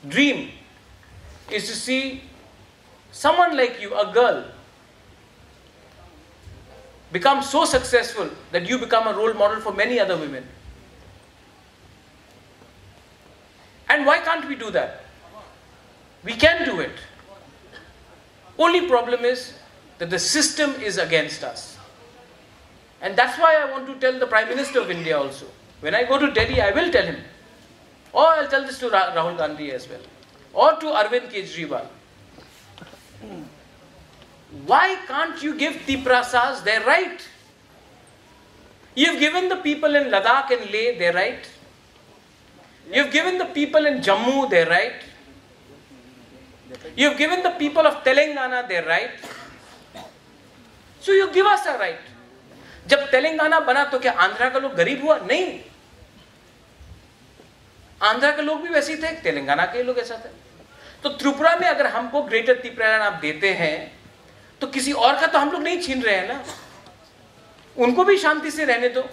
dream is to see someone like you, a girl, become so successful that you become a role model for many other women. And why can't we do that? We can do it. Only problem is that the system is against us. And that's why I want to tell the Prime Minister of India also. When I go to Delhi, I will tell him. Or I'll tell this to Rahul Gandhi as well. Or to Arvind Kejriwal. Why can't you give Tiprasas their right? You've given the people in Ladakh and Leh their right. You've given the people in Jammu their right. You've given the people of Telangana their right. So you give us a right. जब तेलंगाना बना तो क्या आंध्रा का लोग गरीब हुआ? नहीं, आंध्रा के लोग भी वैसे ही थे, तेलंगाना के लोग ऐसा थे। तो त्रिपुरा में अगर हमको ग्रेटर त्रिपुरा आप देते हैं तो किसी और का तो हम लोग नहीं छीन रहे हैं ना, उनको भी शांति से रहने दो,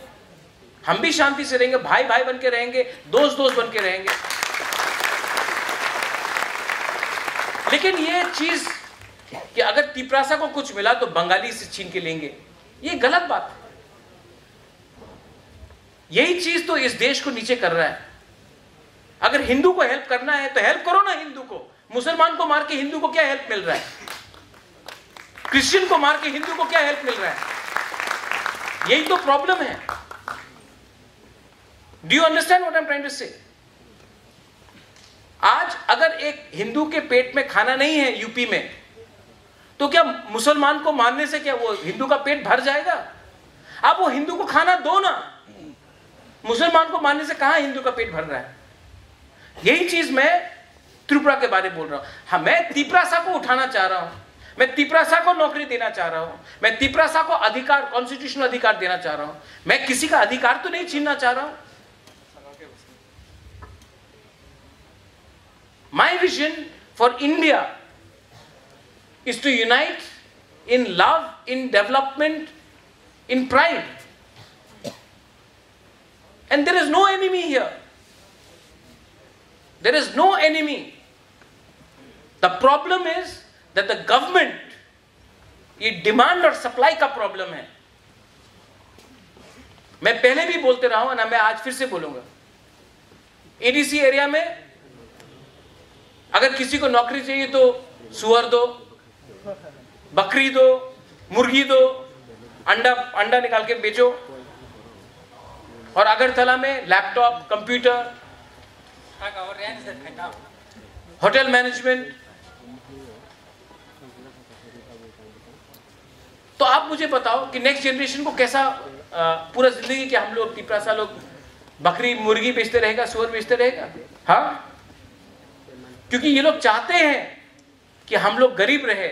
हम भी शांति से रहेंगे, भाई भाई बन के रहेंगे, दोस्त दोस्त बन के रहेंगे। लेकिन ये चीज कि अगर तिपरासा को कुछ मिला तो बंगाली से छीन के लेंगे, ये गलत बात है। यही चीज तो इस देश को नीचे कर रहा है। अगर हिंदू को हेल्प करना है तो हेल्प करो ना हिंदू को। मुसलमान को मार के हिंदू को क्या हेल्प मिल रहा है? क्रिश्चियन को मार के हिंदू को क्या हेल्प मिल रहा है? यही तो प्रॉब्लम है। Do you understand what I am trying to say? आज अगर एक हिंदू के पेट में खाना नहीं है यूपी में, तो क्या मुसलमान को मारने से क्या वो हिंदू का पेट भर जाएगा? आप वो हिंदू को खाना दो ना, मुसलमान को मारने से कहां हिंदू का पेट भर रहा है? यही चीज मैं त्रिपुरा के बारे में बोल रहा हूं। हाँ, मैं तिपरासा को उठाना चाह रहा हूं, मैं तिपरासा को नौकरी देना चाह रहा हूं, मैं तिपरासा को अधिकार, कॉन्स्टिट्यूशनल अधिकार देना चाह रहा हूं। मैं किसी का अधिकार तो नहीं छीनना चाह रहा हूं। My vision for India is to unite in love, in development, in pride. And there is no enemy here. There is no enemy. The problem is that the government, ये डिमांड और सप्लाई का problem है। मैं पहले भी बोलते रहा हूं ना, मैं आज फिर से बोलूंगा। एडीसी एरिया में अगर किसी को नौकरी चाहिए तो सुअर दो, बकरी दो, मुर्गी दो, अंडा निकाल के बेचो। और अगरतला में लैपटॉप, कंप्यूटर, होटल मैनेजमेंट। तो आप मुझे बताओ कि नेक्स्ट जनरेशन को कैसा पूरा जिंदगी के हम लोग तिपरासा लोग बकरी मुर्गी बेचते रहेगा, सुअर बेचते रहेगा? हाँ, क्योंकि ये लोग चाहते हैं कि हम लोग गरीब रहे।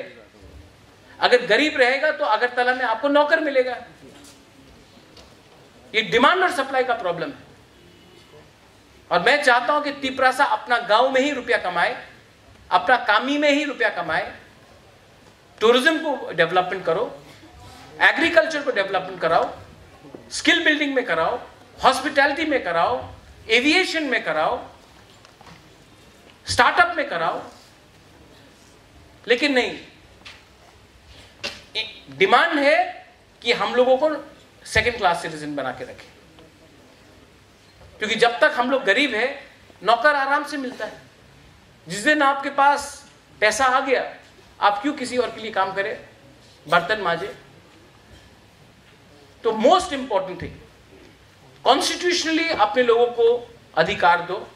अगर गरीब रहेगा तो अगरतला में आपको नौकर मिलेगा। ये डिमांड और सप्लाई का प्रॉब्लम है। और मैं चाहता हूं कि तिपरासा अपना गांव में ही रुपया कमाए, अपना कामी में ही रुपया कमाए। टूरिज्म को डेवलपमेंट करो, एग्रीकल्चर को डेवलपमेंट कराओ, स्किल बिल्डिंग में कराओ, हॉस्पिटैलिटी में कराओ, एविएशन में कराओ, स्टार्टअप में कराओ। लेकिन नहीं, डिमांड है कि हम लोगों को सेकंड क्लास सिटीजन बना के रखें। क्योंकि जब तक हम लोग गरीब हैं, नौकर आराम से मिलता है। जिस दिन आपके पास पैसा आ गया, आप क्यों किसी और के लिए काम करें, बर्तन मांजे? तो मोस्ट इंपॉर्टेंट थिंग, कॉन्स्टिट्यूशनली अपने लोगों को अधिकार दो,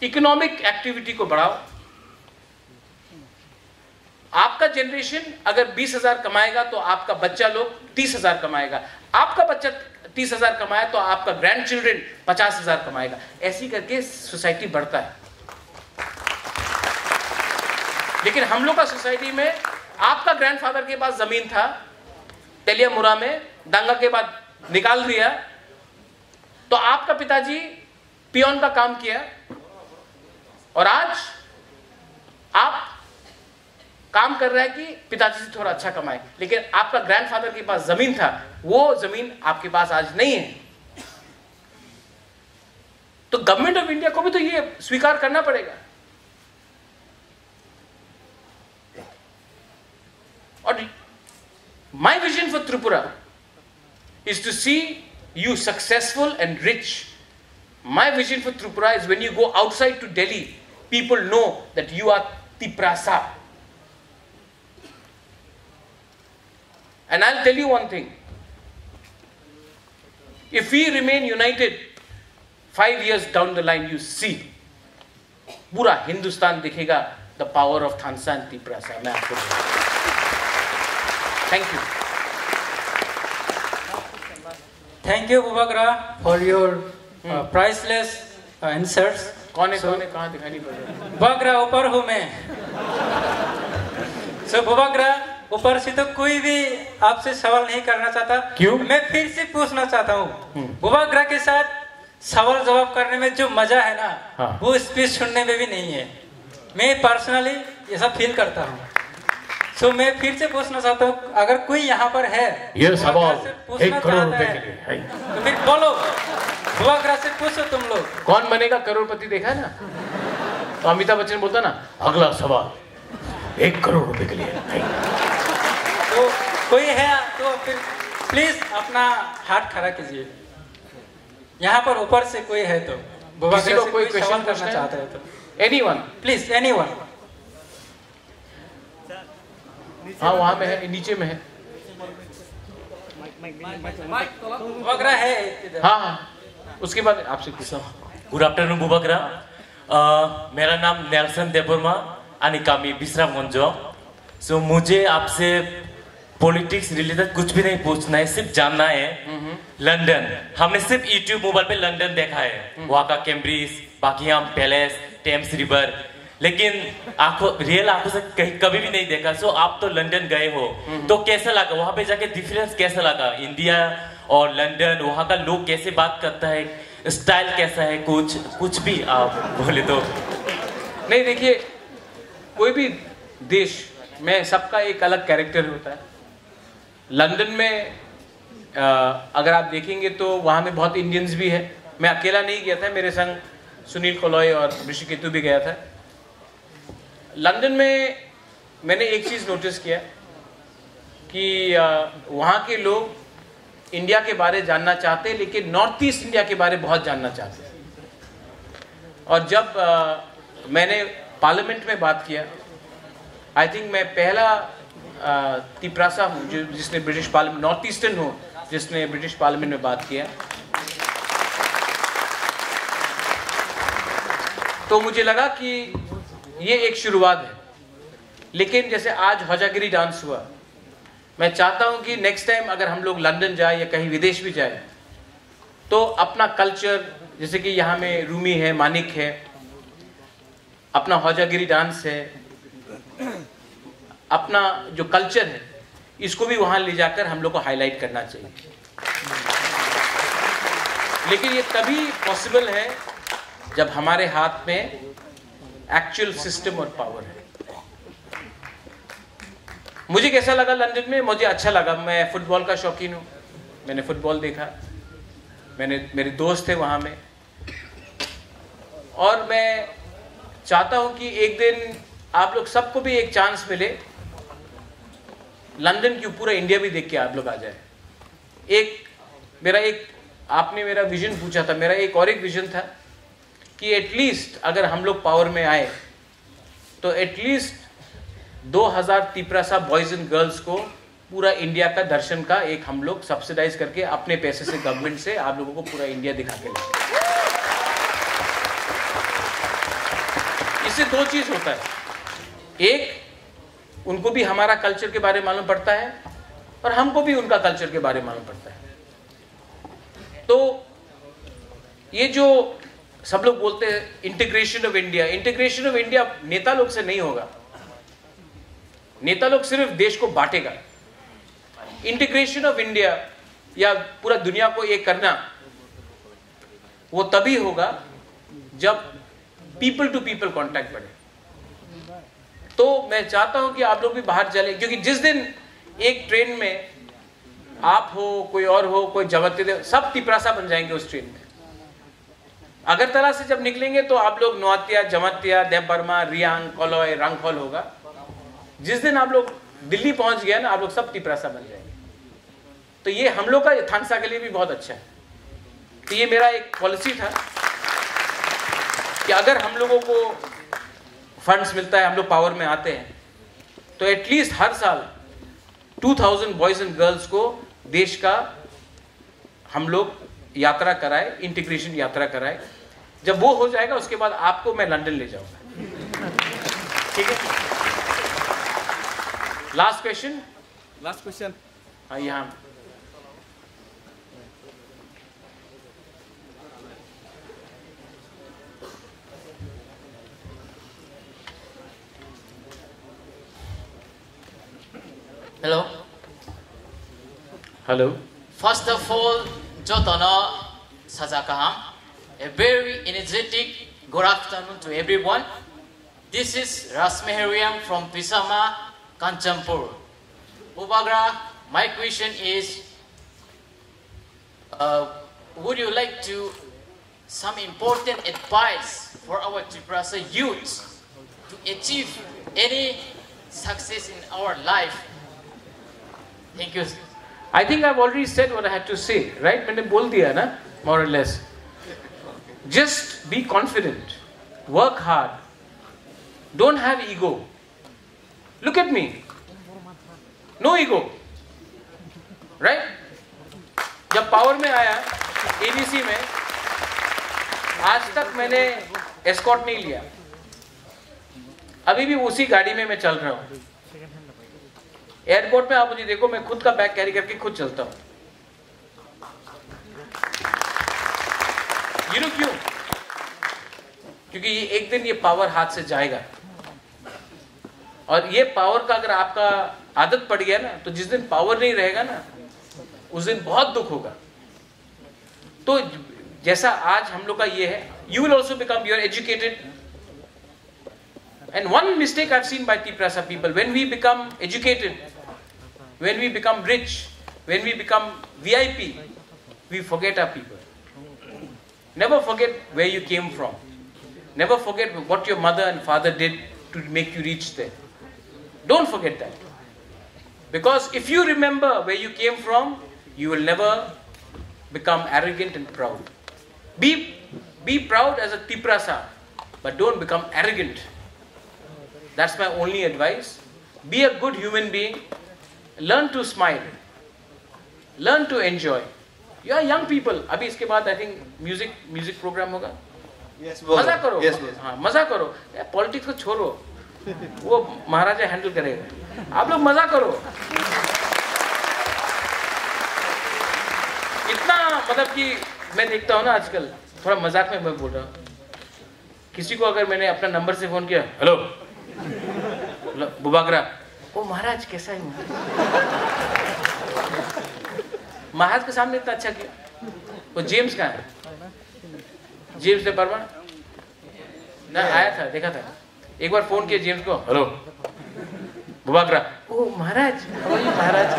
इकोनॉमिक एक्टिविटी को बढ़ाओ। आपका जनरेशन अगर 20,000 कमाएगा तो आपका बच्चा लोग 30,000 कमाएगा। आपका बच्चा 30,000 कमाए तो आपका ग्रैंड चिल्ड्रन 50,000 कमाएगा। ऐसी करके सोसाइटी बढ़ता है। लेकिन हम लोग का सोसाइटी में आपका ग्रैंडफादर के पास जमीन था, तेलियामुरा में दंगा के बाद निकाल दिया, तो आपका पिताजी पियोन का काम किया और आज आप काम कर रहे हैं कि पिताजी से थोड़ा अच्छा कमाए। लेकिन आपका ग्रैंडफादर के पास जमीन था, वो जमीन आपके पास आज नहीं है। तो गवर्नमेंट ऑफ इंडिया को भी तो ये स्वीकार करना पड़ेगा। और my vision for Tripura is to see you successful and rich. My vision for Tripura is when you go outside to Delhi, people know that you are Tiprasa. And I'll tell you one thing. If we remain united, 5 years down the line, you see, पूरा हिंदुस्तान दिखेगा the power of Thansa and Tiprasa. मैं आपको बोलूँगा। Thank you. Thank you, Bubagra, for your priceless answers. कौन है कहाँ दिखाई नहीं पड़ रहा? बुबाग्रा ऊपर हूँ मैं। So बुबाग्रा ऊपर से तो कोई भी आपसे सवाल नहीं करना चाहता। क्यों? मैं फिर से पूछना चाहता हूँ। बुबाग्रा के साथ सवाल जवाब करने में जो मजा है ना, हाँ। वो स्पीच सुनने में भी नहीं है। मैं पर्सनली ऐसा फील करता हूँ। So मैं फिर से पूछना चाहता हूँ, अगर कोई यहाँ पर है ये सवाल पूछना 1 करोड़ चाहता रुपए है, के लिए है। तो फिर बोलो, बुबाग्रा से पूछो तुम लोग। कौन बनेगा करोड़पति देखा है ना? तो अमिताभ बच्चन बोलता ना, अगला सवाल 1 करोड़ रुपए के लिए है। तो कोई है तो फिर प्लीज अपना हाथ खड़ा कीजिए। यहाँ पर ऊपर से कोई है तो किसी को कोई क्वेश्चन क्वेश्चन करना चाहता है तो एनीवन? Please anyone. हाँ वहाँ में है, नीचे में है। बुबाग्रा है इधर। हाँ उसके बाद आपसे पूछा। गुड आफ्टरनून बुबाग्रा, मेरा नाम नेल्सन देबर्मा आणि कामी विश्रामगंज। सो मुझे आपसे पॉलिटिक्स रिलेटेड कुछ भी नहीं पूछना है, सिर्फ जानना है लंदन। हमने सिर्फ यूट्यूब मोबाइल पे लंदन देखा है, वहाँ का Cambridge, Buckingham Palace, Thames river, लेकिन रियल आंखों से कभी भी नहीं देखा। सो आप तो लंदन गए हो, तो कैसा लगा वहाँ पे जाके? डिफरेंस कैसा लगा इंडिया और लंदन? वहाँ का लोग कैसे बात करता है, स्टाइल कैसा है? कुछ भी आप बोले तो। नहीं देखिए, कोई भी देश में सबका एक अलग कैरेक्टर होता है। लंदन में अगर आप देखेंगे तो वहाँ में बहुत इंडियंस भी है। मैं अकेला नहीं गया था, मेरे संग सुनील कोलॉय और ऋषिकेतु भी गया था। लंदन में मैंने एक चीज़ नोटिस किया कि वहाँ के लोग इंडिया के बारे जानना चाहते हैं, लेकिन नॉर्थ ईस्ट इंडिया के बारे बहुत जानना चाहते हैं। और जब मैंने पार्लियामेंट में बात किया, आई थिंक मैं पहला तिपरासा हूँ जिसने ब्रिटिश पार्लियामेंट, नॉर्थ ईस्टर्न हूँ जिसने ब्रिटिश पार्लियामेंट में बात किया। तो मुझे लगा कि ये एक शुरुआत है, लेकिन जैसे आज हौजागिरी डांस हुआ, मैं चाहता हूं कि नेक्स्ट टाइम अगर हम लोग लंदन जाए या कहीं विदेश भी जाए तो अपना कल्चर, जैसे कि यहाँ में रूमी है, मानिक है, अपना हौजागिरी डांस है, अपना जो कल्चर है, इसको भी वहाँ ले जाकर हम लोग को हाईलाइट करना चाहिए। लेकिन ये तभी पॉसिबल है जब हमारे हाथ में एक्चुअल सिस्टम और पावर है। मुझे कैसा लगा लंदन में? मुझे अच्छा लगा। मैं फुटबॉल का शौकीन हूँ, मैंने फुटबॉल देखा, मेरे दोस्त थे वहाँ में, और मैं चाहता हूँ कि एक दिन आप लोग सबको भी एक चांस मिले, लंदन क्यों, पूरा इंडिया भी देख के आप लोग आ जाए। आपने मेरा विजन पूछा था, मेरा एक और एक विजन था कि एटलीस्ट अगर हम लोग पावर में आए तो at least 2000 Tiprasa boys and girls को पूरा इंडिया का दर्शन का एक हम लोग सब्सिडाइज करके अपने पैसे से, गवर्नमेंट से आप लोगों को पूरा इंडिया दिखा के लाए। इससे दो चीज होता है, एक उनको भी हमारा कल्चर के बारे में मालूम पड़ता है और हमको भी उनका कल्चर के बारे में मालूम पड़ता है। तो ये जो सब लोग बोलते हैं integration of India, integration of India नेता लोग से नहीं होगा। नेता लोग सिर्फ देश को बांटेगा। इंटीग्रेशन ऑफ इंडिया या पूरा दुनिया को एक करना, वो तभी होगा जब पीपल टू पीपल कांटेक्ट बढ़े। तो मैं चाहता हूं कि आप लोग भी बाहर चले, क्योंकि जिस दिन एक ट्रेन में आप हो, कोई और हो, कोई जगत, सब तिपरासा बन जाएंगे उस ट्रेन में। अगरतला से जब निकलेंगे तो आप लोग नौतिया, जमतिया, देवबर्मा, रियांग, कोलॉय, रंगखोल होगा। जिस दिन आप लोग दिल्ली पहुंच गए ना, आप लोग सब तिपरासा बन जाएंगे। तो ये हम लोग का थानसा के लिए भी बहुत अच्छा है। तो ये मेरा एक पॉलिसी था कि अगर हम लोगों को फंड्स मिलता है, हम लोग पावर में आते हैं, तो एटलीस्ट हर साल 2000 बॉयज एंड गर्ल्स को देश का हम लोग यात्रा कराए, इंटीग्रेशन यात्रा कराए। जब वो हो जाएगा उसके बाद आपको मैं लंदन ले जाऊंगा। ठीक है, लास्ट क्वेश्चन। Last question. हाँ, यहाँ Hello. Hello. First of all, Jotana Sajakaham, a very energetic good afternoon to everyone. This is Rasmehariam from Pisama, Kanchampur. Bubagra, my question is, would you like to some important advice for our Triprasa youth to achieve any success in our life? Thank you. I think I've already said what I had to say, right? मैंने बोल दिया ना, more or less. Just be confident, work hard, don't have ego. Look at me, no ego, right? जब power में आया ABC में, आज तक मैंने एस्कॉर्ट नहीं लिया. अभी भी उसी गाड़ी में मैं चल रहा हूँ. एयरपोर्ट में आप मुझे देखो, मैं खुद का बैग कैरी करके खुद चलता हूँ. You know क्यों? क्योंकि ये एक दिन ये पावर हाथ से जाएगा. और ये पावर का अगर आपका आदत पड़ गया ना, तो जिस दिन पावर नहीं रहेगा ना, उस दिन बहुत दुख होगा. तो जैसा आज हम लोग का ये है, you will also become, you are educated. And one mistake I've seen by Tiprasa people, when we become educated, when we become rich, when we become VIP, we forget our people. Never forget where you came from. Never forget what your mother and father did to make you reach there. Don't forget that. Because if you remember where you came from, you will never become arrogant and proud. Be proud as a Tiprasa, but don't become arrogant. That's my only advice. Be a good human being. Learn to smile. Learn to enjoy. You are young people. अभी इसके बाद I think music program होगा. Yes, मजा करो. Yes, हाँ, मजा करो. Politics को छोड़ो. वो महाराजा हैंडल करेगा. आप लोग मजा करो. इतना मतलब कि मैं देखता हूँ ना आजकल, थोड़ा मजाक में मैं बोल रहा हूँ. किसी को अगर मैंने अपना नंबर से फोन किया, हेलो बुबागरा, ओ महाराज कैसा है? महाराज के सामने इतना अच्छा किया. वो जेम्स कहाँ है? जेम्स ने बर्मा ना आया था, देखा था. एक बार फोन किया जेम्स को, हेलो बुबागरा, ओ महाराज, महाराज.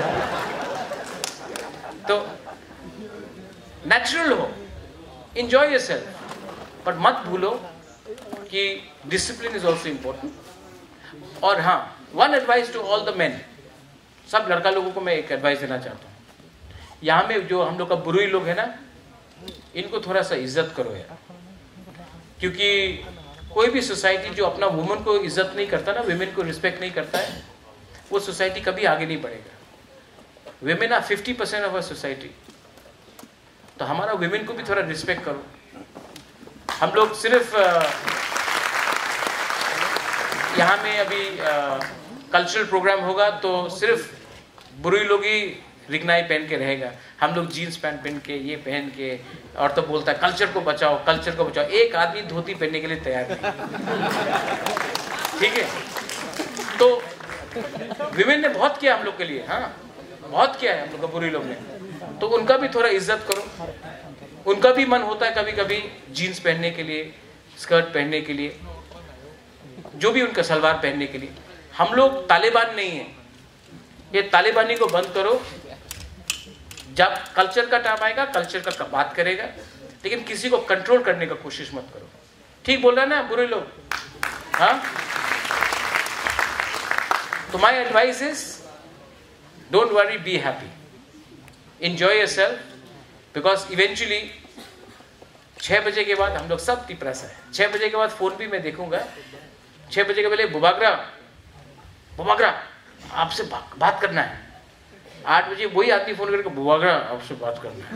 तो नेचुरल हो, enjoy yourself, but मत भूलो कि discipline is also important. और हाँ, one advice to all the men, सब लड़का लोगों को मैं एक एडवाइस देना चाहता हूँ. यहाँ में जो हम लोग का बुरुई लोग है ना, इनको थोड़ा सा इज्जत करो यार. क्योंकि कोई भी सोसाइटी जो अपना वुमेन को इज्जत नहीं करता ना, वुमेन को रिस्पेक्ट नहीं करता है, वो सोसाइटी कभी आगे नहीं बढ़ेगा. Women are 50% of a society. तो हमारा वुमेन को भी थोड़ा रिस्पेक्ट करो. हम लोग सिर्फ यहाँ में अभी कल्चरल प्रोग्राम होगा तो सिर्फ बुरुई लोग ही रिगनाई पहन के रहेगा. हम लोग जीन्स पैंट पहन के, ये पहन के, और तो बोलता है कल्चर को बचाओ, कल्चर को बचाओ. एक आदमी धोती पहनने के लिए तैयार नहीं. ठीक है? तो विमेन ने बहुत किया हम लोग के लिए. हाँ, बहुत किया है हम लोग का बुरुई लोग ने. तो उनका भी थोड़ा इज्जत करो. उनका भी मन होता है कभी कभी जीन्स पहनने के लिए, स्कर्ट पहनने के लिए, जो भी उनका सलवार पहनने के लिए. हम लोग तालिबान नहीं है. ये तालिबानी को बंद करो. जब कल्चर का टाइम आएगा, कल्चर का बात करेगा, लेकिन किसी को कंट्रोल करने का कोशिश मत करो. ठीक बोल रहा है ना बुरे लोग? हाँ. तो my advice is, don't worry, be happy, enjoy yourself, because eventually 6 बजे के बाद हम लोग सब तिपरासा है. 6 बजे के बाद फोन भी मैं देखूंगा. 6 बजे के पहले बुबागरा आपसे बात करना है. 8 बजे वही आदमी फोन करके बुबागरा आपसे बात करना है.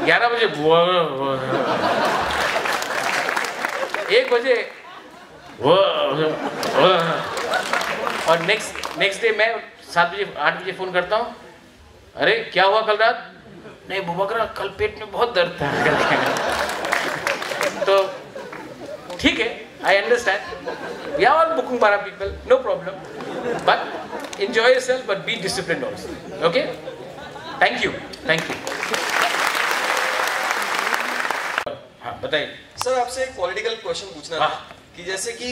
11 बजे बुबागरा, 1 बजे और नेक्स्ट डे मैं 7 बजे 8 बजे फोन करता हूँ. अरे क्या हुआ कल रात? नहीं बुबागरा, कल पेट में बहुत दर्द था. तो ठीक है, I understand. We are all Bukumbara people, no problem. But enjoy yourself, but be disciplined also. Okay? Thank you. Thank you. हाँ बताइए सर, आपसे एक पॉलिटिकल क्वेश्चन पूछना था कि जैसे कि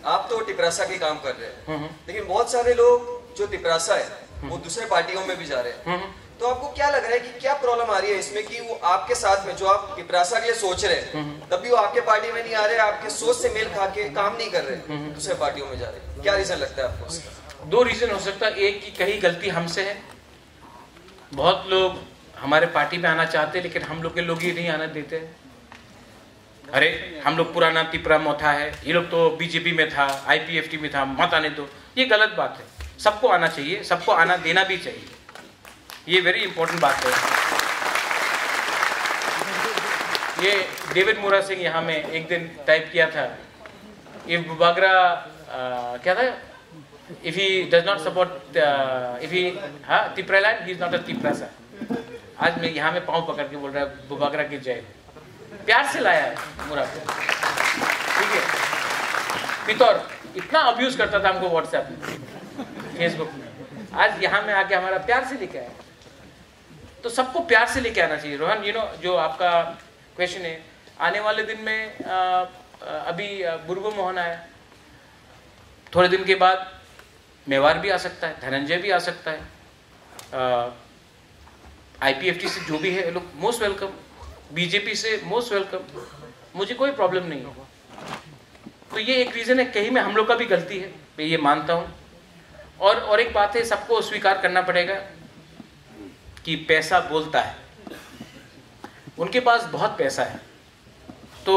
आप तो टिपरासा के काम कर रहे हैं, लेकिन बहुत सारे लोग जो टिपरासा है वो दूसरे पार्टियों में भी जा रहे हैं, तो आपको क्या लग रहा है कि क्या प्रॉब्लम आ रही है इसमें कि वो आपके साथ में जो आप टिपरासा के लिए सोच रहे हैं तभी वो आपके पार्टी में नहीं आ रहे, आपके सोच से मेल खा के काम नहीं कर रहे, दूसरे पार्टियों में जा रहे? क्या रीजन लगता है आपको उसका? दो रीजन हो सकता है। एक की कहीं गलती हमसे है, बहुत लोग हमारे पार्टी में आना चाहते हैं लेकिन हम लोग के लोग ही नहीं आना देते। अरे हम लोग पुराना तिपरा मोथा है, ये लोग तो बीजेपी में था, आईपीएफटी में था, मत आने दो। ये गलत बात है। सबको आना चाहिए, सबको आना देना भी चाहिए, ये वेरी इंपॉर्टेंट बात है। ये डेविड मोरा सिंह यहाँ में एक दिन टाइप किया था, इफ बुबागरा क्या था, if he does not support if he Tipra land, he is not a Tiprasa. आज मैं यहाँ में पाँव पकड़ के बोल रहा है बुबागरा की जय, प्यार से लाया है मोरा को, ठीक है। पितौर इतना अब्यूज करता था हमको व्हाट्सएप में, फेसबुक में, आज यहाँ में आके हमारा प्यार से लेके आया। तो सबको प्यार से लेके आना चाहिए। रोहन, यू नो, जो आपका क्वेश्चन है, आने वाले दिन में अभी बुर्गो मोहन आया, थोड़े दिन के बाद मेवार भी आ सकता है, धनंजय भी आ सकता है, आईपीएफटी से जो भी है लोग मोस्ट वेलकम, बीजेपी से मोस्ट वेलकम, मुझे कोई प्रॉब्लम नहीं है। तो ये एक रीजन है, कहीं में हम लोग का भी गलती है, मैं ये मानता हूँ। और एक बात है, सबको स्वीकार करना पड़ेगा कि पैसा बोलता है, उनके पास बहुत पैसा है। तो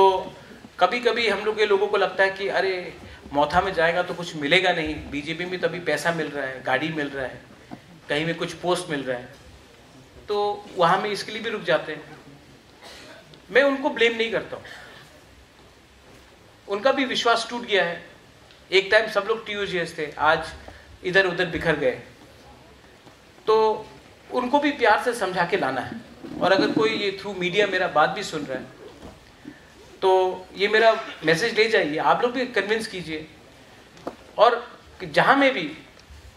कभी कभी हम लोग के लोगों को लगता है कि अरे मोथा में जाएगा तो कुछ मिलेगा नहीं, बीजेपी में तभी पैसा मिल रहा है, गाड़ी मिल रहा है, कहीं में कुछ पोस्ट मिल रहा है, तो वहाँ में इसके लिए भी रुक जाते हैं। मैं उनको ब्लेम नहीं करता हूँ, उनका भी विश्वास टूट गया है। एक टाइम सब लोग टीयूजीएस थे, आज इधर उधर बिखर गए, तो उनको भी प्यार से समझा के लाना है। और अगर कोई ये थ्रू मीडिया मेरा बात भी सुन रहा है तो ये मेरा मैसेज ले जाइए, आप लोग भी कन्विंस कीजिए। और जहाँ में भी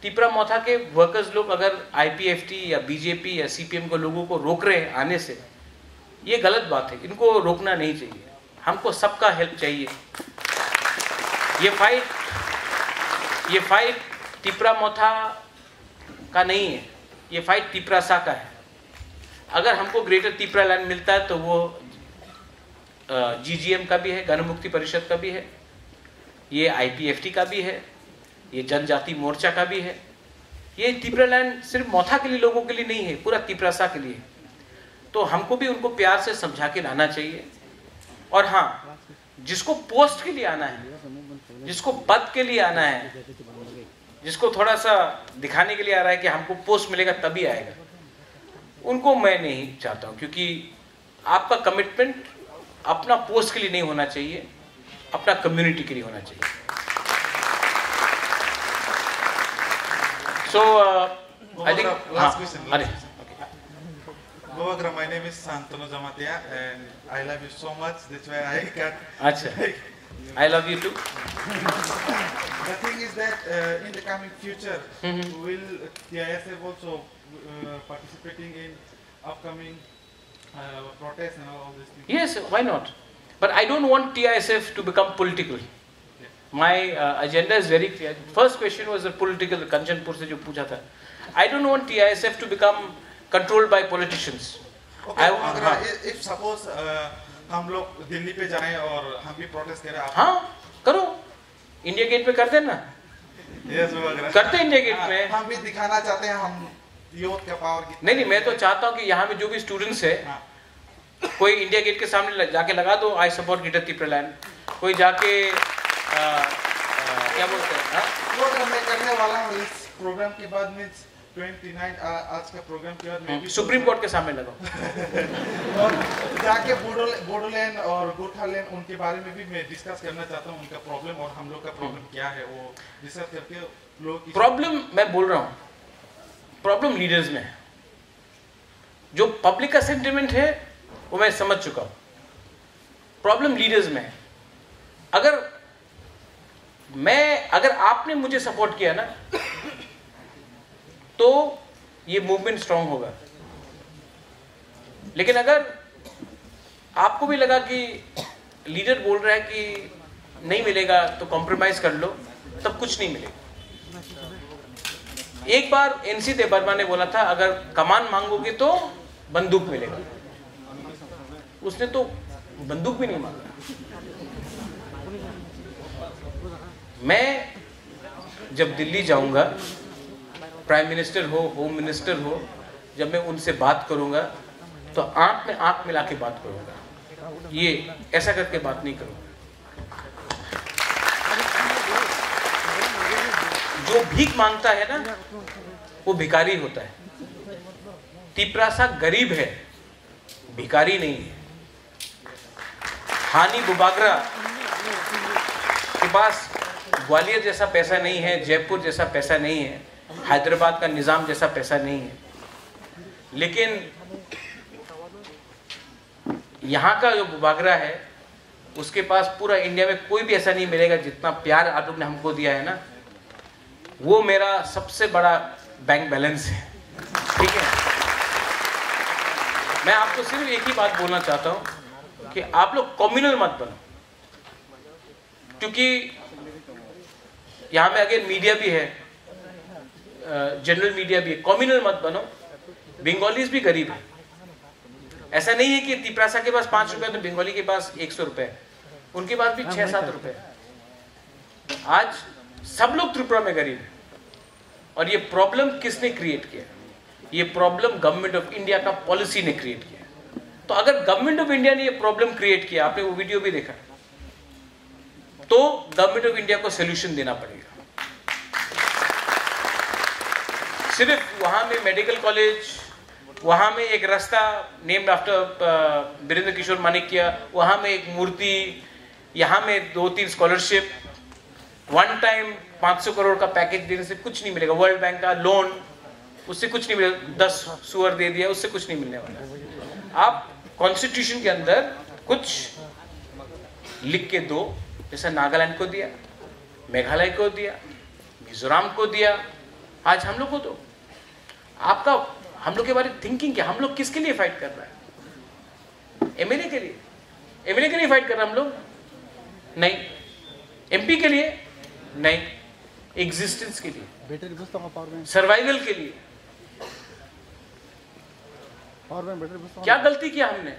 तिपरा मोथा के वर्कर्स लोग अगर आईपीएफटी या बीजेपी या सीपीएम को लोगों को रोक रहे हैं आने से, ये गलत बात है, इनको रोकना नहीं चाहिए। हमको सबका हेल्प चाहिए। ये फाइट तिपरा मोथा का नहीं है, ये फाइट तिपरासा का है। अगर हमको ग्रेटर तिपरा लैंड मिलता है तो वो जीजीएम का भी है, गण मुक्ति परिषद का भी है, ये आईपीएफटी का भी है, ये जनजाति मोर्चा का भी है। ये तिपरा लैंड सिर्फ मोथा के लिए, लोगों के लिए नहीं है, पूरा तिपरासा के लिए। तो हमको भी उनको प्यार से समझा के लाना चाहिए। और हाँ, जिसको पोस्ट के लिए आना है, जिसको पद के लिए आना है, जिसको थोड़ा सा दिखाने के लिए आ रहा है कि हमको पोस्ट मिलेगा तभी आएगा, उनको मैं नहीं चाहता हूँ, क्योंकि आपका कमिटमेंट अपना पोस्ट के लिए नहीं होना चाहिए, अपना कम्युनिटी के लिए होना चाहिए। So I think last question. Okay. Bubagra, my name is Santanu Jamatia and I love you so much. That's why I got. Achha. I love you too. The thing is that in the coming future, will TISF also participating in upcoming protests and all these things? Yes, why not? But I don't want TISF to become political. My agenda is very clear. First question was the political, Kanchanpur se jo pucha tha. I don't want TISF to become controlled by politicians. Okay, if suppose हम लोग दिल्ली पे जाएं और हम भी protest करें, हाँ करो, इंडिया गेट पे करते हैं ना। Yes, करते इंडिया गेट में। हम भी दिखाना चाहते हैं हम यूथ का पावर। नहीं, मैं तो चाहता हूँ कि यहाँ में जो भी स्टूडेंट्स है, कोई इंडिया गेट के सामने जाके लगा दो I support greater Tipra land, कोई जाके क्या बोलते हैं प्रोग्राम में करने वाला हूँ इस प्रोग्राम के बाद में 29 आज का प्रोग्राम के बाद में सुप्रीम कोर्ट के सामने लगाओ और जाके बोडोलैंड और गोठालैंड उनके बारे में भी मैं डिस्कस करना चाहता हूँ, उनका प्रॉब्लम और हम लोग का प्रॉब्लम क्या है वो डिस्कस करके लोग। प्रॉब्लम मैं बोल रहा हूँ, प्रॉब्लम लीडर्स में है। जो पब्लिक का सेंटिमेंट है वो मैं समझ चुका हूँ, प्रॉब्लम लीडर्स में है। अगर आपने मुझे सपोर्ट किया ना, तो ये मूवमेंट स्ट्रांग होगा। लेकिन अगर आपको भी लगा कि लीडर बोल रहा है कि नहीं मिलेगा तो कॉम्प्रोमाइज कर लो, तब कुछ नहीं मिलेगा। एक बार एनसी देबबर्मा ने बोला था अगर कमान मांगोगे तो बंदूक मिलेगा, उसने तो बंदूक भी नहीं मांगा। मैं जब दिल्ली जाऊंगा, प्राइम मिनिस्टर हो, होम मिनिस्टर हो, जब मैं उनसे बात करूंगा तो आंख में आंख मिला के बात करूंगा, ये ऐसा करके बात नहीं करूंगा। जो भीख मांगता है ना वो भिखारी होता है। तिपरासा गरीब है, भिखारी नहीं है। हानि बुबागरा के पास ग्वालियर जैसा पैसा नहीं है, जयपुर जैसा पैसा नहीं है, हैदराबाद का निजाम जैसा पैसा नहीं है, लेकिन यहाँ का जो बुबागरा है उसके पास पूरा इंडिया में कोई भी ऐसा नहीं मिलेगा जितना प्यार आप लोग ने हमको दिया है ना, वो मेरा सबसे बड़ा बैंक बैलेंस है। ठीक है, मैं आपको सिर्फ एक ही बात बोलना चाहता हूं कि आप लोग कम्युनल मत बनो, क्योंकि यहां में अगेन मीडिया भी है, जनरल मीडिया भी है। कम्युनल मत बनो। बंगालीज भी गरीब है, ऐसा नहीं है कि तिपरासा के पास 5 रुपए तो बंगाली के पास 100 रुपए, उनके पास भी 6-7 रुपए। आज सब लोग त्रिपुरा में गरीब है। और ये प्रॉब्लम किसने क्रिएट किया? ये प्रॉब्लम गवर्नमेंट ऑफ इंडिया का पॉलिसी ने क्रिएट किया। तो अगर गवर्नमेंट ऑफ इंडिया ने ये प्रॉब्लम क्रिएट किया, आपने वो वीडियो भी देखा, तो गवर्नमेंट ऑफ इंडिया को सोल्यूशन देना पड़ेगा। सिर्फ वहां में मेडिकल कॉलेज, वहां में एक रास्ता नेम्ड आफ्टर वीरेंद्र किशोर मानिक्या, वहां में एक मूर्ति, यहाँ में 2-3 स्कॉलरशिप, वन टाइम 500 करोड़ का पैकेज देने से कुछ नहीं मिलेगा। वर्ल्ड बैंक का लोन, उससे कुछ नहीं मिलेगा। 10 सुअर दे दिया, उससे कुछ नहीं मिलने वाला। आप कॉन्स्टिट्यूशन के अंदर कुछ लिख के दो, जैसा नागालैंड को दिया, मेघालय को दिया, मिजोरम को दिया, आज हम लोग को दो। आपका हम लोग के बारे में थिंकिंग क्या? हम लोग किसके लिए फाइट कर रहे हैं? एमएलए के लिए? एमएलए के लिए फाइट कर रहे हैं हम लोग? नहीं। एमपी के लिए? नहीं। एग्जिस्टेंस के लिए, सर्वाइवल के लिए। क्या गलती किया हमने?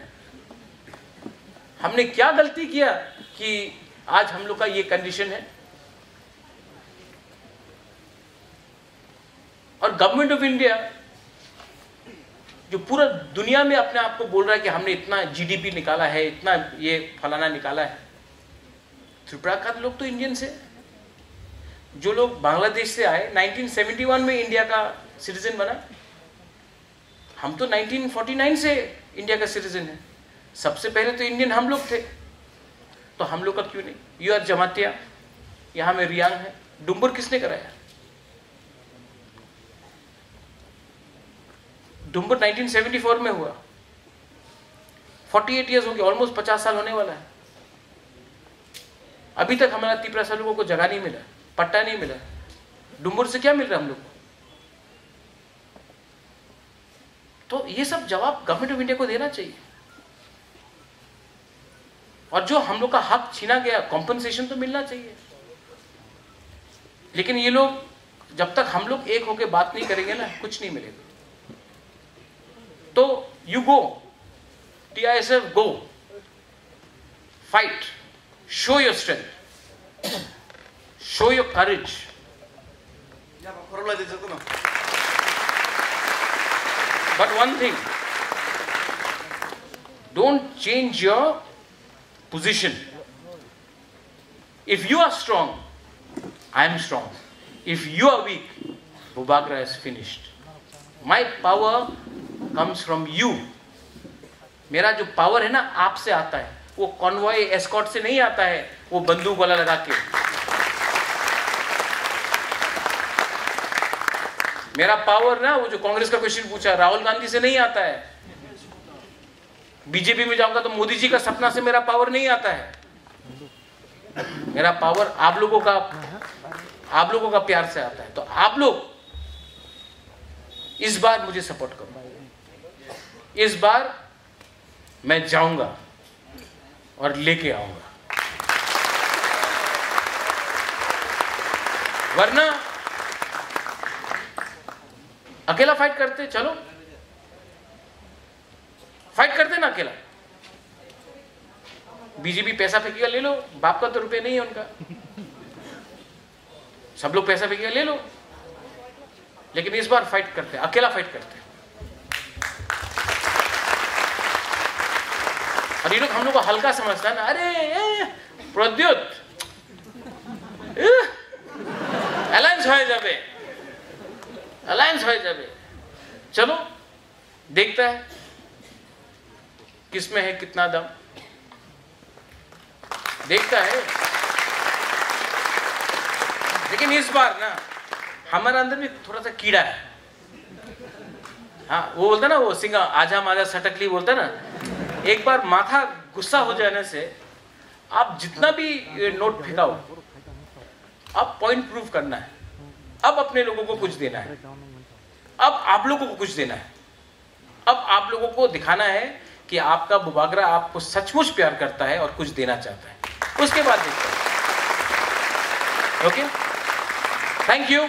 हमने क्या गलती किया कि आज हम लोग का ये कंडीशन है? और गवर्नमेंट ऑफ इंडिया जो पूरा दुनिया में अपने आप को बोल रहा है कि हमने इतना जीडीपी निकाला है, इतना ये फलाना निकाला है, त्रिपुरा का लोग तो इंडियन से, जो लोग बांग्लादेश से आए 1971 में इंडिया का सिटीजन बना, हम तो 1949 से इंडिया का सिटीजन है। सबसे पहले तो इंडियन हम लोग थे, तो हम लोग का क्यों नहीं? यू आर जमातिया, यहां में रियांग है। डुम्बर किसने कराया? डुम्बर 1974 में हुआ, 48 ईयर्स हो गए, ऑलमोस्ट 50 साल होने वाला है। अभी तक हमारा तिपरासा लोगों को जगह नहीं मिला, पट्टा नहीं मिला। डुम्बर से क्या मिल रहा है हम लोग को? तो ये सब जवाब गवर्नमेंट ऑफ इंडिया को देना चाहिए। और जो हम लोग का हक छीना गया, कॉम्पनसेशन तो मिलना चाहिए। लेकिन ये लोग जब तक हम लोग एक होकर बात नहीं करेंगे ना, कुछ नहीं मिलेगा। तो you go, TISF go, fight, show your strength, show your courage. But one thing, don't change your position. If you are strong, I am strong. If you are weak, Bubagra is finished. My power comes from you. मेरा जो power है ना, आपसे आता है। वो convoy escort से नहीं आता है, वो बंदूक वाला लगा के। मेरा पावर ना, वो जो कांग्रेस का क्वेश्चन पूछा, राहुल गांधी से नहीं आता है। बीजेपी में जाऊंगा तो मोदी जी का सपना से मेरा पावर नहीं आता है। मेरा पावर आप लोगों का प्यार से आता है। तो आप लोग इस बार मुझे सपोर्ट करो, इस बार मैं जाऊंगा और लेके आऊंगा। वरना अकेला फाइट करते, चलो फाइट करते ना अकेला। बीजेपी पैसा फेंकेगा, ले लो, बाप का तो रुपये नहीं है उनका, सब लोग पैसा फेंकेगा, ले लो। लेकिन इस बार फाइट करते, अकेला फाइट करते। और ये लोग हम लोग को हल्का समझता है ना, अरे प्रद्युत अलायंस हो जाबे, अलायंस हो जाबे। चलो देखता है किसमें है कितना दम, देखता है। लेकिन इस बार ना हमारे अंदर भी थोड़ा सा कीड़ा है। हाँ, वो बोलता ना, वो सिंगा आजा माजा सटकली बोलता ना, एक बार माथा गुस्सा हो जाने से आप जितना भी नोट फेंकाओ, अब पॉइंट प्रूव करना है, अब अपने लोगों को कुछ देना है, अब आप लोगों को कुछ देना है, अब आप लोगों को दिखाना है कि आपका बुबागरा आपको सचमुच प्यार करता है और कुछ देना चाहता है। उसके बाद देखते हैं। Okay, thank you.